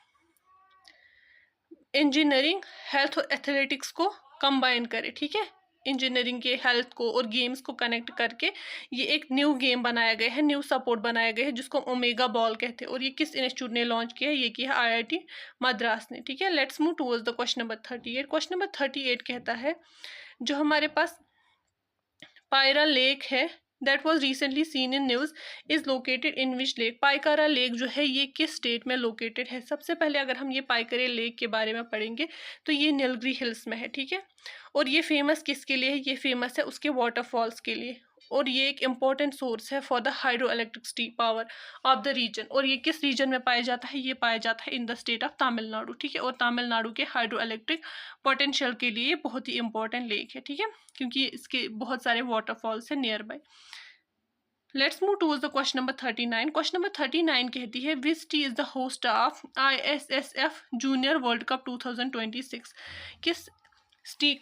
इंजीनियरिंग, हेल्थ और एथलेटिक्स को कंबाइन करे। ठीक है, इंजीनियरिंग के हेल्थ को और गेम्स को कनेक्ट करके ये एक न्यू गेम बनाया गया है, न्यू सपोर्ट बनाया गया है जिसको ओमेगा बॉल कहते हैं। और ये किस इंस्टीट्यूट ने लॉन्च किया है, ये किया है आईआईटी मद्रास ने। ठीक है, let's move towards the question number 38। Question number 38 कहता है जो हमारे पास पायरा लेक है that was recently seen in news is located in which lake, Pykara lake जो है ये किस स्टेट में लोकेटेड है। सबसे पहले अगर हम ये पाइकारा लेक के बारे में पढ़ेंगे तो ये नीलगिरी हिल्स में है। ठीक है, और ये फेमस किसके लिए है, ये फेमस है उसके वाटरफॉल्स के लिए, और ये एक इम्पॉर्टेंट सोर्स है for the hydroelectricity power of the region. और ये किस रीजन में पाया जाता है, ये पाया जाता है इन द स्टेट ऑफ तमिलनाडु। ठीक है, और तमिलनाडु के हाइड्रो इलेक्ट्रिक पोटेंशियल के लिए बहुत ही इंपॉर्टेंट लेक है। ठीक है, क्योंकि इसके बहुत सारे वाटरफॉल्स हैं near by. Let's move towards the question number 39। Question number 39 कहती है which T is the host of ISSF junior world cup 2026,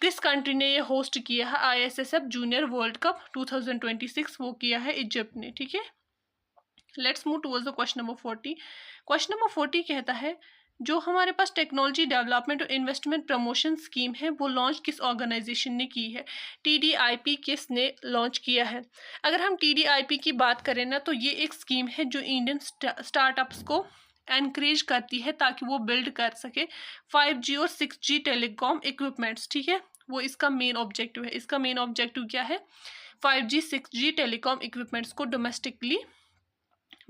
किस कंट्री ने ये होस्ट किया है ISSF जूनियर वर्ल्ड कप 2026, वो किया है इजिप्ट ने। ठीक है, let's move towards the question number 40। Question number 40 कहता है जो हमारे पास टेक्नोलॉजी डेवलपमेंट और इन्वेस्टमेंट प्रमोशन स्कीम है वो लॉन्च किस ऑर्गेनाइजेशन ने की है, TDIP किसने लॉन्च किया है। अगर हम TDIP की बात करें ना तो ये एक स्कीम है जो इंडियन स्टार्टअप्स को एनकरेज करती है ताकि वो बिल्ड कर सके 5G और 6G टेलीकॉम इक्विपमेंट्स। ठीक है, वो इसका मेन ऑब्जेक्टिव है। इसका मेन ऑब्जेक्टिव क्या है, 5G 6G टेलीकॉम इक्विपमेंट्स को डोमेस्टिकली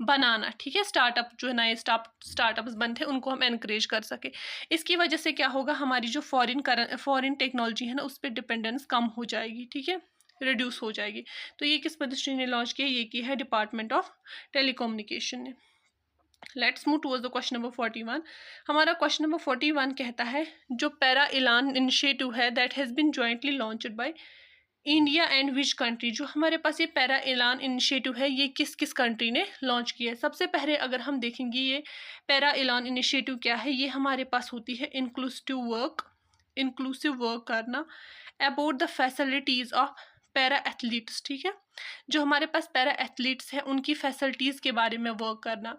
बनाना। ठीक है, स्टार्टअप जो नए स्टार्टअप्स बनते हैं उनको हम एनकरेज कर सके। इसकी वजह से क्या होगा, हमारी जो फॉरेन टेक्नोलॉजी है ना उस पर डिपेंडेंस कम हो जाएगी। ठीक है, रिड्यूस हो जाएगी। तो ये किस मिनिस्ट्री ने लॉन्च किया, ये की है डिपार्टमेंट ऑफ टेलीकम्युनिकेशन ने। Let's move towards the question number 41। हमारा क्वेश्चन नंबर 41 कहता है जो पैरा इलान इनिशिएटिव है that has been jointly launched by India and which country, जो हमारे पास ये पैरा एलान इनिशिएटिव है ये किस किस कंट्री ने लॉन्च किया है। सबसे पहले अगर हम देखेंगे ये पैरा एलान इनिशिएटिव क्या है, ये हमारे पास होती है इंक्लूसिव वर्क करना about the facilities of para athletes. ठीक है, जो हमारे पास पैरा एथलीट्स हैं उनकी फैसिलिटीज़ के बारे में वर्क करना,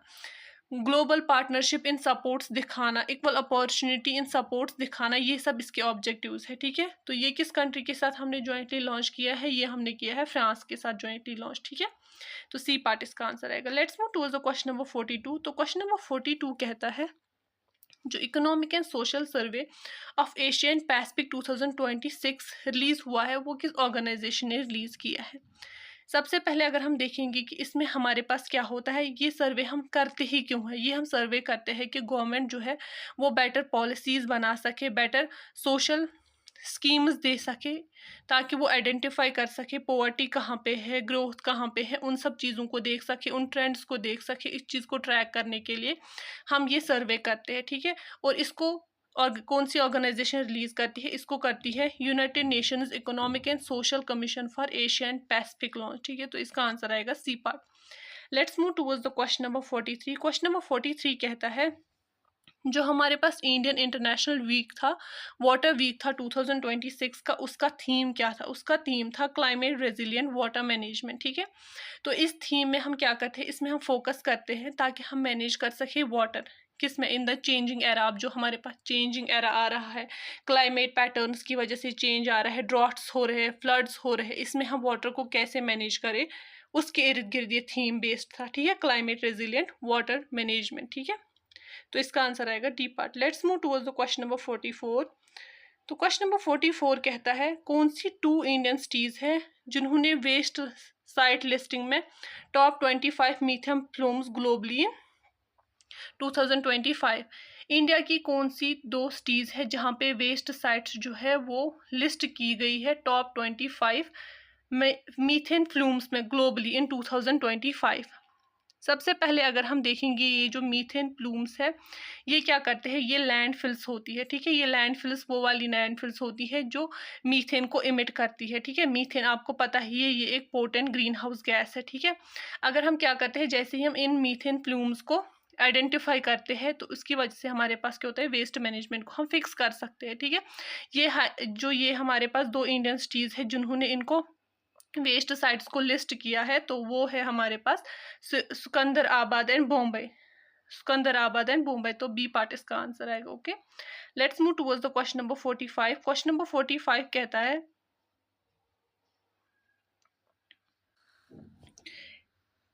ग्लोबल पार्टनरशिप इन सपोर्ट्स दिखाना, इक्वल अपॉर्चुनिटी इन सपोर्ट्स दिखाना, ये सब इसके ऑब्जेक्टिव्स है। ठीक है, तो ये किस कंट्री के साथ हमने जॉइंटली लॉन्च किया है, ये हमने किया है फ्रांस के साथ जॉइंटली लॉन्च। ठीक है, तो सी पार्ट इसका आंसर आएगा। Let's move towards the question number 42। तो क्वेश्चन नंबर 42 कहता है जो economic and social survey of Asia and Pacific 2026 release हुआ है वो किस ऑर्गेनाइजेशन ने रिलीज किया है। सबसे पहले अगर हम देखेंगे कि इसमें हमारे पास क्या होता है, ये सर्वे हम करते ही क्यों है, ये हम सर्वे करते हैं कि गवर्नमेंट जो है वो बेटर पॉलिसीज़ बना सके, बेटर सोशल स्कीम्स दे सके, ताकि वो आइडेंटिफाई कर सके पॉवर्टी कहाँ पे है, ग्रोथ कहाँ पे है, उन सब चीज़ों को देख सके, उन ट्रेंड्स को देख सके। इस चीज़ को ट्रैक करने के लिए हम ये सर्वे करते हैं। ठीक है, और इसको और कौन सी ऑर्गेनाइजेशन रिलीज करती है, इसको करती है united nations economic and social commission for Asia and Pacific launch. ठीक है, तो इसका आंसर आएगा C part. Let's move towards the question number 43। Question number 43 कहता है जो हमारे पास इंडियन इंटरनेशनल वीक था, वाटर वीक था 2026 का, उसका थीम क्या था, उसका थीम था क्लाइमेट रेजिलिएंट वाटर मैनेजमेंट। ठीक है, तो इस थीम में हम क्या करते हैं, इसमें हम फोकस करते हैं ताकि हम मैनेज कर सके वाटर किस में, इन द चेंजिंग एरा। अब जो हमारे पास चेंजिंग एरा आ रहा है, क्लाइमेट पैटर्न्स की वजह से चेंज आ रहा है, ड्रॉट्स हो रहे हैं, फ्लड्स हो रहे हैं, इसमें हम वाटर को कैसे मैनेज करें, उसके इर्द गिर्द ये थीम बेस्ड था। ठीक है, क्लाइमेट रेजिलिएंट वाटर मैनेजमेंट। ठीक है, तो इसका आंसर आएगा D part. Let's move towards the question number 44। तो क्वेश्चन नंबर 44 कहता है कौन सी 2 इंडियन सिटीज़ है जिन्होंने वेस्ट साइट लिस्टिंग में top 25 methane plumes globally in 2025। India की कौन सी 2 सिटीज़ है जहाँ पे वेस्ट साइट्स जो है वो लिस्ट की गई है टॉप 25 में मीथेन फ्लूम्स में ग्लोबली इन 2025। सबसे पहले अगर हम देखेंगे ये जो मीथेन प्लूम्स है ये क्या करते हैं, ये लैंडफिल्स होती है, ठीक है। ये लैंडफिल्स वो वाली लैंडफिल्स होती है जो मीथेन को इमिट करती है, ठीक है। मीथेन आपको पता ही है ये एक पोटेंट ग्रीन हाउस गैस है, ठीक है। अगर हम क्या करते हैं, जैसे ही हम इन मीथेन प्लूम्स को आइडेंटिफाई करते हैं तो उसकी वजह से हमारे पास क्या होता है, वेस्ट मैनेजमेंट को हम फिक्स कर सकते हैं, ठीक है। ये हमारे पास 2 इंडियन सिटीज़ है जिन्होंने इनको वेस्ट साइट्स को लिस्ट किया है, तो वो है हमारे पास सिकंदराबाद एंड बॉम्बे। सिकंदराबाद एंड बॉम्बे, तो बी पार्ट इसका आंसर आएगा। Okay, let's move towards the question number 45। Question number 45 कहता है,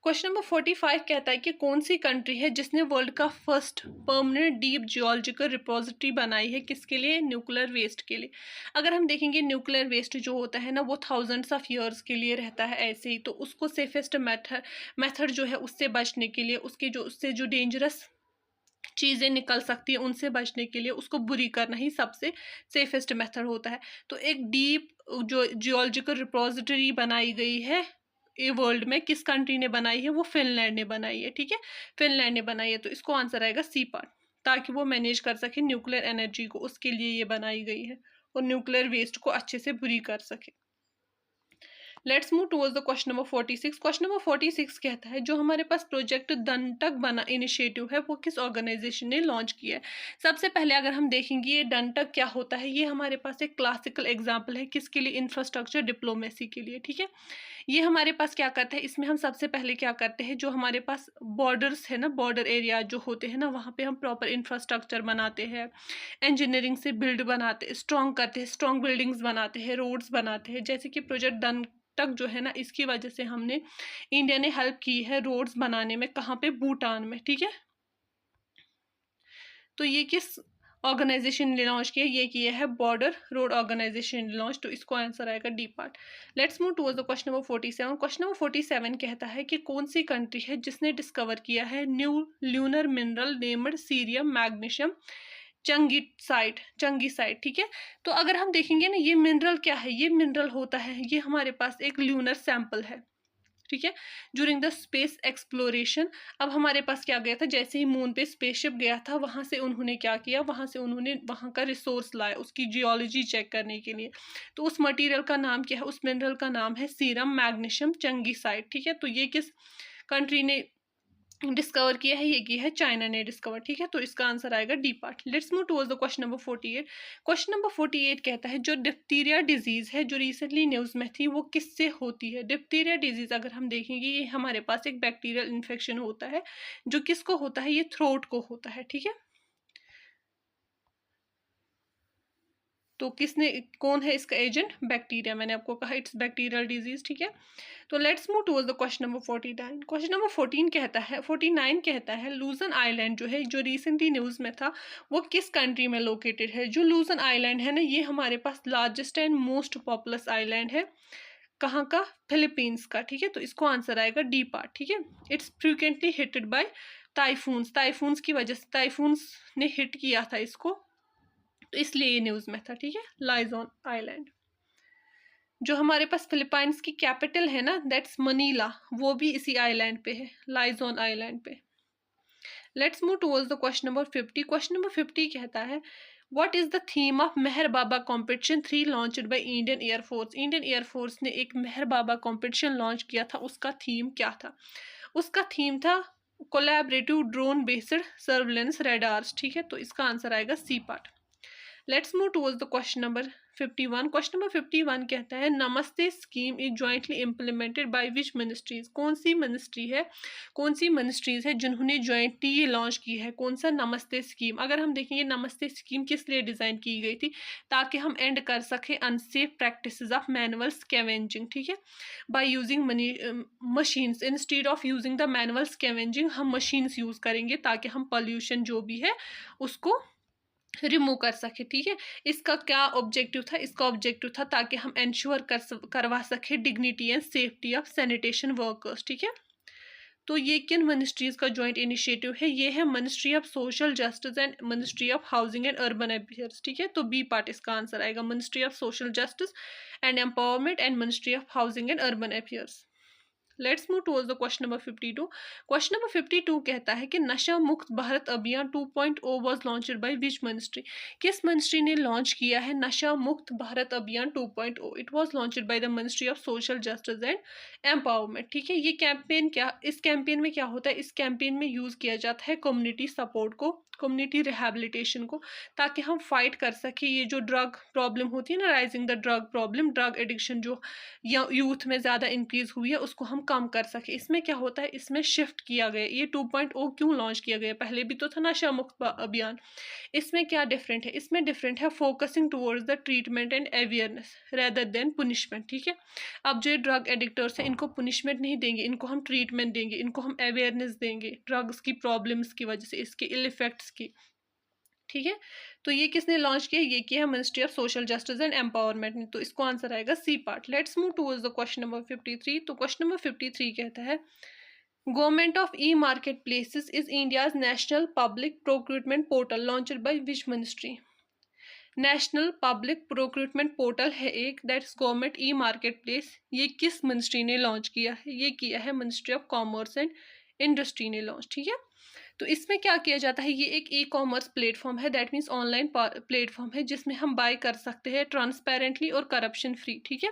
क्वेश्चन नंबर 45 कहता है कि कौन सी कंट्री है जिसने वर्ल्ड का first permanent deep geological repository बनाई है, किसके लिए, न्यूक्लियर वेस्ट के लिए। अगर हम देखेंगे न्यूक्लियर वेस्ट जो होता है ना वो थाउजेंड्स ऑफ ईयर्स के लिए रहता है ऐसे ही, तो उसको सेफेस्ट मेथड जो है उससे बचने के लिए, उससे जो डेंजरस चीज़ें निकल सकती हैं उनसे बचने के लिए उसको बुरी करना ही सबसे सेफेस्ट मेथड होता है। तो एक डीप जो जियोलॉजिकल रिपोजिटरी बनाई गई है ये वर्ल्ड में, किस कंट्री ने बनाई है, वो फिनलैंड ने बनाई है, ठीक है। फिनलैंड ने बनाई है, तो इसको आंसर आएगा सी पार्ट, ताकि वो मैनेज कर सके न्यूक्लियर एनर्जी को, उसके लिए ये बनाई गई है और न्यूक्लियर वेस्ट को अच्छे से बुरी कर सके। Let's move towards the question number 46। Question number 46 कहता है जो हमारे पास प्रोजेक्ट दंटक बना इनिशिएटिव है वो किस ऑर्गेनाइजेशन ने लॉन्च किया है। सबसे पहले अगर हम देखेंगे ये दंटक क्या होता है, ये हमारे पास एक क्लासिकल एग्जाम्पल है किसके लिए, इंफ्रास्ट्रक्चर डिप्लोमेसी के लिए, ठीक है। ये हमारे पास क्या करते हैं, इसमें हम सबसे पहले क्या करते हैं, जो हमारे पास बॉर्डर्स है ना, बॉर्डर एरिया जो होते हैं ना, वहाँ पे हम प्रॉपर इंफ्रास्ट्रक्चर बनाते हैं, इंजीनियरिंग से बिल्ड बनाते, स्ट्रॉन्ग करते हैं, स्ट्रॉन्ग बिल्डिंग्स बनाते हैं, रोड्स बनाते हैं। जैसे कि प्रोजेक्ट दंटक जो है ना, इसकी वजह से हमने, इंडिया ने हेल्प की है रोड्स बनाने में, कहाँ पे, भूटान में, ठीक है। तो ये किस ऑर्गेनाइजेशन ने लॉन्च किया, ये किया है बॉर्डर रोड ऑर्गेनाइजेशन ने लॉन्च, तो इसको आंसर आएगा D part. Let's move towards the question number 47। Question number 47 कहता है कि कौन सी कंट्री है जिसने डिस्कवर किया है new lunar mineral named cerium magnesium changesite, ठीक है। तो अगर हम देखेंगे ना ये मिनरल क्या है, ये मिनरल होता है, ये हमारे पास एक ल्यूनर सैंपल है, ठीक है, ड्यूरिंग द स्पेस एक्सप्लोरेशन। अब हमारे पास क्या गया था, जैसे ही मून पे स्पेसशिप गया था वहां से उन्होंने क्या किया, वहां से उन्होंने वहां का रिसोर्स लाया उसकी जियोलॉजी चेक करने के लिए। तो उस मटेरियल का नाम क्या है, उस मिनरल का नाम है सीरम मैग्नीशियम चंगीसाइट, ठीक है। तो ये किस कंट्री ने डिस्कवर किया है, ये किया है चाइना ने डिस्कवर, ठीक है। तो इसका आंसर आएगा D part. Let's move towards the question number 48। Question number 48 कहता है जो डिप्थीरिया डिजीज है जो रिसेंटली न्यूज में थी वो किससे होती है। डिप्थीरिया डिजीज अगर हम देखेंगे ये हमारे पास एक बैक्टीरियल इन्फेक्शन होता है, जो किसको होता है, ये थ्रोट को होता है, ठीक है। तो कौन है इसका एजेंट, बैक्टीरिया, मैंने आपको कहा इट्स बैक्टीरियल डिजीज, ठीक है। तो let's move towards the question number 49। Question number 49 कहता है लूजन आइलैंड जो है जो रिसेंटली न्यूज में था वो किस कंट्री में लोकेटेड है। जो लूजन आइलैंड है ना ये हमारे पास largest and most populous island है, कहाँ का, फिलीपींस का, ठीक है। तो इसको आंसर आएगा डी पार्ट, ठीक है। It's frequently hitted by typhoons की वजह से, टाइफून्स ने हिट किया था इसको, तो इसलिए ये न्यूज में था, ठीक है। लाइजोन आइलैंड, जो हमारे पास फिलीपाइंस की कैपिटल है ना दैट्स मनीला, वो भी इसी आइलैंड पे है, लाइजोन आइलैंड पे। Let's move towards the question number 50। Question number 50 कहता है what is the theme of Mehar Baba competition 3 launched by Indian air force. Indian air force ने एक मेहर बाबा कॉम्पिटिशन लॉन्च किया था, उसका थीम क्या था, उसका थीम था collaborative drone based surveillance radars, ठीक है। तो इसका आंसर आएगा C part. Let's move towards the question number 51। Question number 51 कहता है Namaste scheme is jointly implemented by which ministries. कौन सी मिनिस्ट्रीज है जिन्होंने जॉइंटली ये लॉन्च की है, कौन सा नमस्ते स्कीम। अगर हम देखेंगे नमस्ते स्कीम किस लिए डिज़ाइन की गई थी, ताकि हम एंड कर सकें unsafe practices of manual scavenging, ठीक है, by using machines instead of using the manual scavenging, हम मशीन्स यूज़ करेंगे ताकि हम पॉल्यूशन जो भी है उसको रिमूव कर सके। ठीक है, इसका क्या ऑब्जेक्टिव था? इसका ऑब्जेक्टिव था ताकि हम इंश्योर करवा सके dignity and safety of sanitation workers. ठीक है, तो ये किन मिनिस्ट्रीज का जॉइंट इनिशिएटिव है? ये है ministry of social justice and ministry of housing and urban affairs. ठीक है, तो बी पार्ट इसका आंसर आएगा, ministry of social justice and empowerment and ministry of housing and urban affairs. Let's move towards the question number 52। Question number 52 कहता है कि नशा मुक्त भारत अभियान 2.0 was launched by which ministry? किस मिनिस्ट्री ने लॉन्च किया है नशा मुक्त भारत अभियान 2.0? It was launched by the ministry of social justice and empowerment. ठीक है, ये कैंपेन क्या, इस कैंपेन में क्या होता है? इस कैंपेन में यूज किया जाता है कम्युनिटी सपोर्ट को, कम्युनिटी रिहेबिलिटेशन को, ताकि हम फाइट कर सके ये जो ड्रग प्रॉब्लम होती है ना, rising the drug problem, drug addiction जो या यूथ में ज़्यादा इंक्रीज हुई है, उसको हम कम कर सके। इसमें क्या होता है, इसमें शिफ्ट किया गया, ये 2.0 क्यों लॉन्च किया गया? पहले भी तो था नशा मुक्त अभियान। इसमें क्या डिफरेंट है? इसमें डिफरेंट है focusing towards the treatment and awareness rather than punishment. ठीक है, अब जो ड्रग एडिक्टर्स हैं इनको पुनिशमेंट नहीं देंगे, इनको हम ट्रीटमेंट देंगे, इनको हम अवेयरनेस देंगे ड्रग्स की प्रॉब्लम्स की वजह से, इसके इल इफेक्ट्स की। ठीक है, तो ये किसने लॉन्च किया? ये किया है ministry of social justice and empowerment ने। तो इसको आंसर आएगा C part. Let's move towards the question number 53। तो क्वेश्चन नंबर 53 कहता है government of e market places is India's national public procurement portal launched by which ministry? National public procurement portal है एक, that's government e market place. ये किस ministry ने launch किया है? ये किया है ministry of commerce and industry ने लॉन्च। ठीक है, तो इसमें क्या किया जाता है? ये एक ई कॉमर्स प्लेटफॉर्म है, दैट मीन्स ऑनलाइन प्लेटफॉर्म है जिसमें हम बाय कर सकते हैं ट्रांसपेरेंटली और करप्शन फ्री। ठीक है,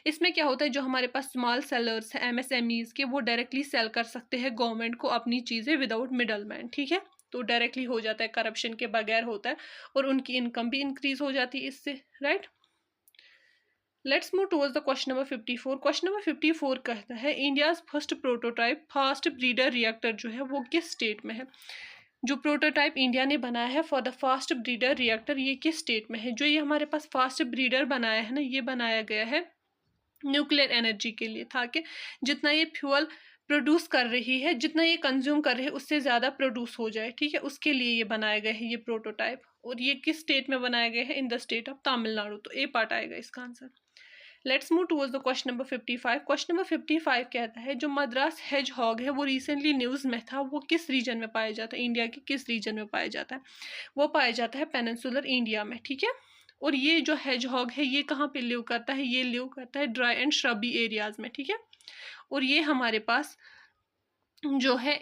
इसमें क्या होता है, जो हमारे पास स्मॉल सेलर्स हैं एमएसएमईज के, वो डायरेक्टली सेल कर सकते हैं गवर्नमेंट को अपनी चीज़ें विदाउट मिडल मैन। ठीक है, तो डायरेक्टली हो जाता है, करप्शन के बगैर होता है, और उनकी इनकम भी इंक्रीज हो जाती है इससे। Right, let's move towards the question number 54। Question number 54 कहता है India's first prototype fast breeder reactor जो है वो किस स्टेट में है? जो प्रोटोटाइप इंडिया ने बनाया है for the fast breeder reactor, ये किस स्टेट में है? जो ये हमारे पास फास्ट ब्रीडर बनाया है ना, ये बनाया गया है न्यूक्लियर एनर्जी के लिए, ताकि जितना ये फ्यूल प्रोड्यूस कर रही है, जितना ये कंज्यूम कर रही है, उससे ज़्यादा प्रोड्यूस हो जाए। ठीक है, उसके लिए ये बनाया गया है ये प्रोटोटाइप। और ये किस स्टेट में बनाया गया है? इन द स्टेट ऑफ तमिलनाडु। तो ए पार्ट आएगा इसका answer. Let's move towards the question number 55। Question number 55 कहता है जो मद्रास हेज हॉग है वो रिसेंटली न्यूज़ में था, वो किस रीजन में पाया जाता है? इंडिया के किस रीजन में पाया जाता है? वो पाया जाता है पेनिनसुलर इंडिया में। ठीक है, और ये जो हेज हॉग है ये कहाँ पे लिव करता है? ये लिव करता है ड्राई एंड श्रबी एरियाज में। ठीक है, और ये हमारे पास जो है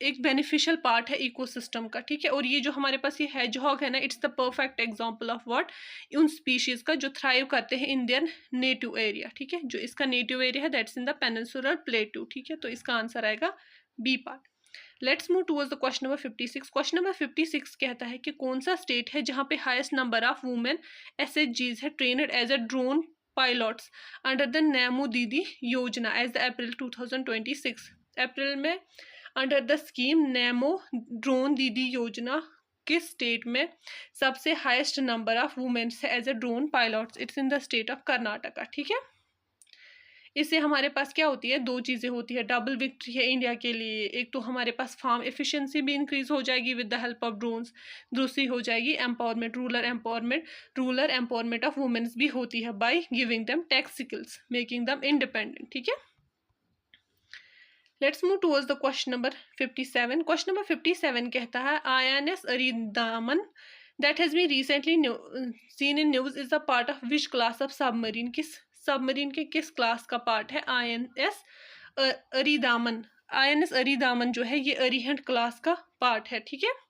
एक बेनिफिशियल पार्ट है इकोसिस्टम का। ठीक है, और ये जो हमारे पास ये हेजहॉग है ना, it's the perfect example of what, उन स्पीशीज का जो थ्राइव करते हैं इन देयर नेटिव एरिया। ठीक है, जो इसका नेटिव एरिया है that's in the peninsular plateau. ठीक है, तो इसका आंसर आएगा B part. Let's move towards the question number 56। Question number 56 कहता है कि कौन सा स्टेट है जहाँ पे हाईएस्ट नंबर ऑफ वुमेन एसएचजीज है trained as a drone pilots under the Namo Didi Yojana as the April 2026? अप्रैल में under the scheme Namo drone Didi Yojana किस स्टेट में सबसे हाईएस्ट नंबर ऑफ वुमेन्स है as a drone pilots? It's in the state of Karnataka. ठीक है, इससे हमारे पास क्या होती है? दो चीज़ें होती है, डबल विक्ट्री है इंडिया के लिए। एक तो हमारे पास फार्म एफिशिएंसी भी इंक्रीज हो जाएगी with the help of drones, दूसरी हो जाएगी empowerment, rural empowerment of women's भी होती है by giving them tech skills, making them independent. ठीक है, let's move towards the question number 57। Question number 57 कहता है INS Aridhaman that has been recently seen in news is the part of which class of submarine? किस submarine के किस class का part है INS अरिंदामन? INS अरिंदामन जो है ये अरिहंट क्लास का पार्ट है। ठीक है,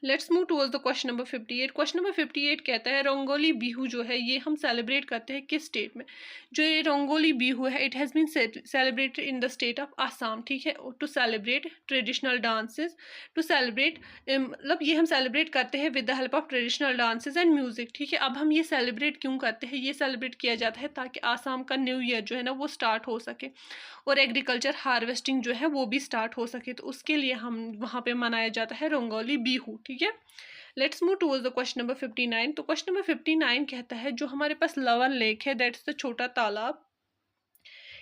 let's move towards the question number 58। Question number 58 कहता है रंगोली बिहू जो है ये हम सेलिब्रेट करते हैं किस स्टेट में? जो ये रंगोली बिहू है it has been celebrated in the state of Assam. ठीक है, to celebrate traditional dances, to celebrate मतलब ये हम सेलिब्रेट करते हैं with the help of traditional dances and music. ठीक है, अब हम ये सेलिब्रेट क्यों करते हैं? ये सेलिब्रेट किया जाता है ताकि आसाम का न्यू ईयर जो है ना वो स्टार्ट हो सके और एग्रीकल्चर हार्वेस्टिंग जो है वो भी स्टार्ट हो सके, तो उसके लिए हम वहाँ पे मनाया जाता है रंगोली बिहू। ठीक है, let's move towards the question number 59। तो क्वेश्चन नंबर 59 कहता है जो हमारे पास लवन लेक है that's the Chhota Talab,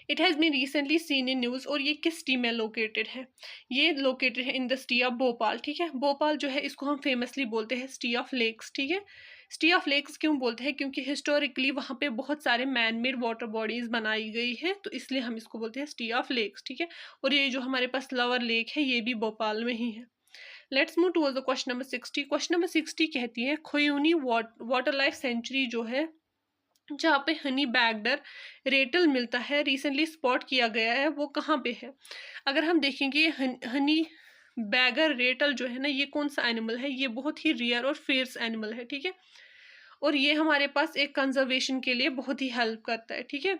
it has been recently seen in news. और ये किस सिटी में लोकेटेड है? ये लोकेटेड है इन द सिटी ऑफ भोपाल, ठीक है। भोपाल जो है इसको हम फेमसली बोलते हैं सिटी ऑफ लेक्स, ठीक है। सिटी ऑफ लेक्स क्यों बोलते हैं? क्योंकि हिस्टोरिकली वहाँ पे बहुत सारे मैन मेड वाटर बॉडीज बनाई गई है, तो इसलिए हम इसको बोलते हैं सिटी ऑफ लेक्स, ठीक है। और ये जो हमारे पास लवर लेक है ये भी भोपाल में ही है। Let's move towards the question number 60। Question number 60 कहती है खोयूनी वाटर लाइफ सेंचुरी जो है, जहाँ पे हनी बैगडर रेटल मिलता है, रिसेंटली स्पॉट किया गया है, वो कहाँ पे है? अगर हम देखेंगे हनी बैगर रेटल जो है ना, ये कौन सा एनिमल है? ये बहुत ही रेयर और फेयर्स एनिमल है, ठीक है। और ये हमारे पास एक कंजर्वेशन के लिए बहुत ही हेल्प करता है, ठीक है।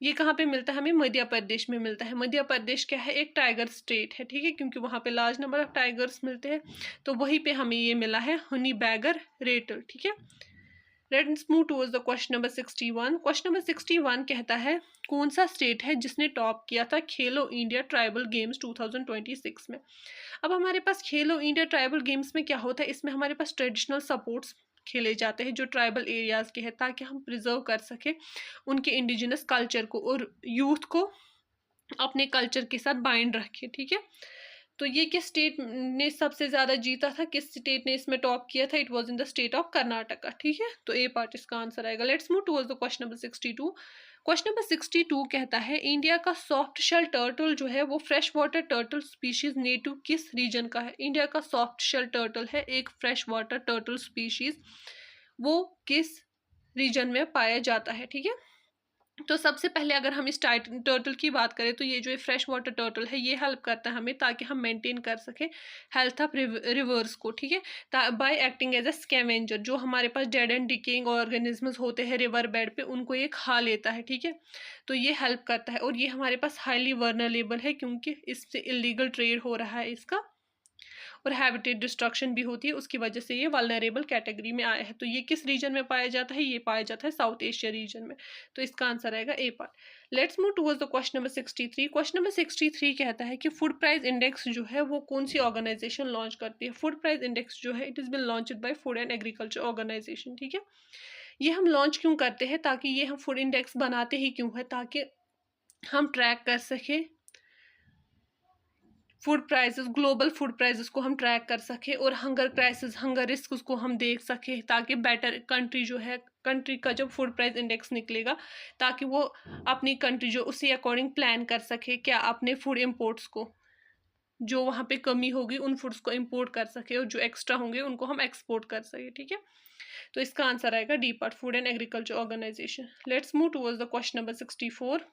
ये कहाँ पे मिलता है? हमें मध्य प्रदेश में मिलता है। मध्य प्रदेश क्या है? एक टाइगर स्टेट है, ठीक है, क्योंकि वहाँ पे लार्ज नंबर ऑफ टाइगर्स मिलते हैं, तो वहीं पे हमें ये मिला है हनी बैगर रेटल, ठीक है। Let's move towards the question number 61। Question number 61 कहता है कौन सा स्टेट है जिसने टॉप किया था खेलो इंडिया ट्राइबल गेम्स 2026 में? अब हमारे पास खेलो इंडिया ट्राइबल गेम्स में क्या होता है? इसमें हमारे पास ट्रेडिशनल सपोर्ट्स खेले जाते हैं जो ट्राइबल एरियाज़ के हैं, ताकि हम प्रिजर्व कर सकें उनके इंडिजिनस कल्चर को और यूथ को अपने कल्चर के साथ बाइंड रखें, ठीक है। तो ये किस स्टेट ने सबसे ज़्यादा जीता था? किस स्टेट ने इसमें टॉप किया था? It was in the state of Karnataka, ठीक है। तो ए पार्ट इसका आंसर आएगा। Let's move towards the question number 62। Question number 62 कहता है इंडिया का सॉफ्ट शेल टर्टल जो है वो fresh water turtle species native किस रीजन का है? इंडिया का सॉफ्ट शेल टर्टल है एक फ्रेश वाटर टर्टल स्पीशीज, वो किस रीजन में पाया जाता है, ठीक है। तो सबसे पहले अगर हम इस टर्टल की बात करें, तो ये जो फ्रेश वाटर टर्टल है ये हेल्प करता है हमें, ताकि हम मेंटेन कर सकें हेल्थ ऑफ रिवर्स को, ठीक है, by acting as a scavenger. जो हमारे पास डेड एंड डिकेइंग ऑर्गेनिजम्स होते हैं रिवर बेड पे, उनको ये खा लेता है, ठीक है। तो ये हेल्प करता है, और ये हमारे पास हाईली वर्नरेबल है क्योंकि इससे इलीगल ट्रेड हो रहा है इसका, और हैबिटेट डिस्ट्रक्शन भी होती है, उसकी वजह से ये वल्नरेबल कैटेगरी में आया है। तो ये किस रीजन में पाया जाता है? ये पाया जाता है साउथ एशिया रीजन में। तो इसका आंसर आएगा A part. Let's move towards the question number 63। Question number 63 कहता है कि फूड प्राइस इंडेक्स जो है वो कौन सी ऑर्गेनाइजेशन लॉन्च करती है? फूड प्राइस इंडेक्स जो है it is been launched by food and agriculture organisation, ठीक है। ये हम लॉन्च क्यों करते हैं? ताकि ये हम फूड इंडेक्स बनाते ही क्यों है? ताकि हम ट्रैक कर सकें food prices, global food prices को हम ट्रैक कर सके, और हंगर क्राइसिस, हंगर रिस्क उसको हम देख सके, ताकि बेटर कंट्री जो है, कंट्री का जब फूड प्राइस इंडेक्स निकलेगा, ताकि वो अपनी कंट्री जो उसी अकॉर्डिंग प्लान कर सके, क्या अपने फूड इम्पोर्ट्स को, जो वहाँ पे कमी होगी उन फूड्स को इम्पोर्ट कर सके, और जो एक्स्ट्रा होंगे उनको हम एक्सपोर्ट कर सके, ठीक है। तो इसका आंसर आएगा D part, food and agriculture organisation. Let's move towards the question number 64।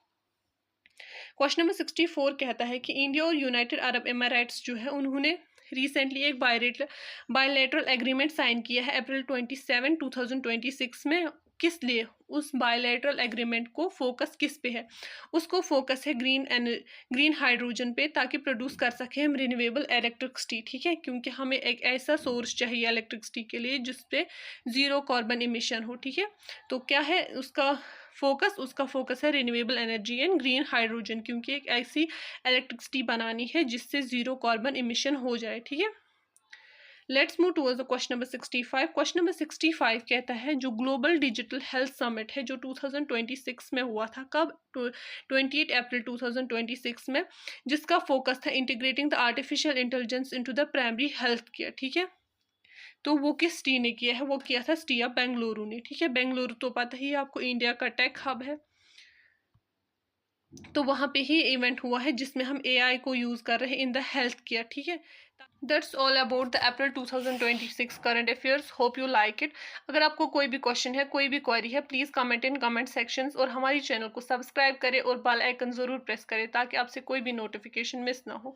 Question number 64 कहता है कि इंडिया और यूनाइटेड अरब एमिरेट्स जो है उन्होंने रिसेंटली एक बायलैटरल एग्रीमेंट साइन किया है अप्रैल 27, 2026 में। किस लिए? उस बायलैटरल एग्रीमेंट को फोकस किस पे है? उसको फोकस है ग्रीन हाइड्रोजन पे, ताकि प्रोड्यूस कर सके हम रिन्यूएबल इलेक्ट्रिसिटी, ठीक है, क्योंकि हमें एक ऐसा सोर्स चाहिए इलेक्ट्रिसिटी के लिए जिसपे ज़ीरो कार्बन इमिशन हो, ठीक है। तो क्या है उसका फोकस? उसका फोकस है renewable energy and green hydrogen, क्योंकि एक ऐसी इलेक्ट्रिसिटी बनानी है जिससे ज़ीरो कार्बन इमिशन हो जाए, ठीक है। Let's move towards the question number 65। Question number 65 कहता है जो ग्लोबल डिजिटल हेल्थ समिट है जो 2026 में हुआ था, कब? 28 अप्रैल 2026 में, जिसका फोकस था integrating the artificial intelligence into the primary health care, ठीक है। तो वो किस सिटी ने किया है? वो किया था सिटी ऑफ बेंगलुरु ने, ठीक है। बेंगलुरु तो पता ही है आपको इंडिया का टेक हब है, तो वहाँ पे ही इवेंट हुआ है जिसमें हम एआई को यूज़ कर रहे हैं इन द हेल्थ केयर, ठीक है। That's all about the April 2026 current affairs. Hope you like it. अगर आपको कोई भी क्वेश्चन है, कोई भी क्वेरी है, please comment in comment sections, और हमारी चैनल को सब्सक्राइब करें और बेल आइकन ज़रूर प्रेस करें ताकि आपसे कोई भी नोटिफिकेशन मिस ना हो।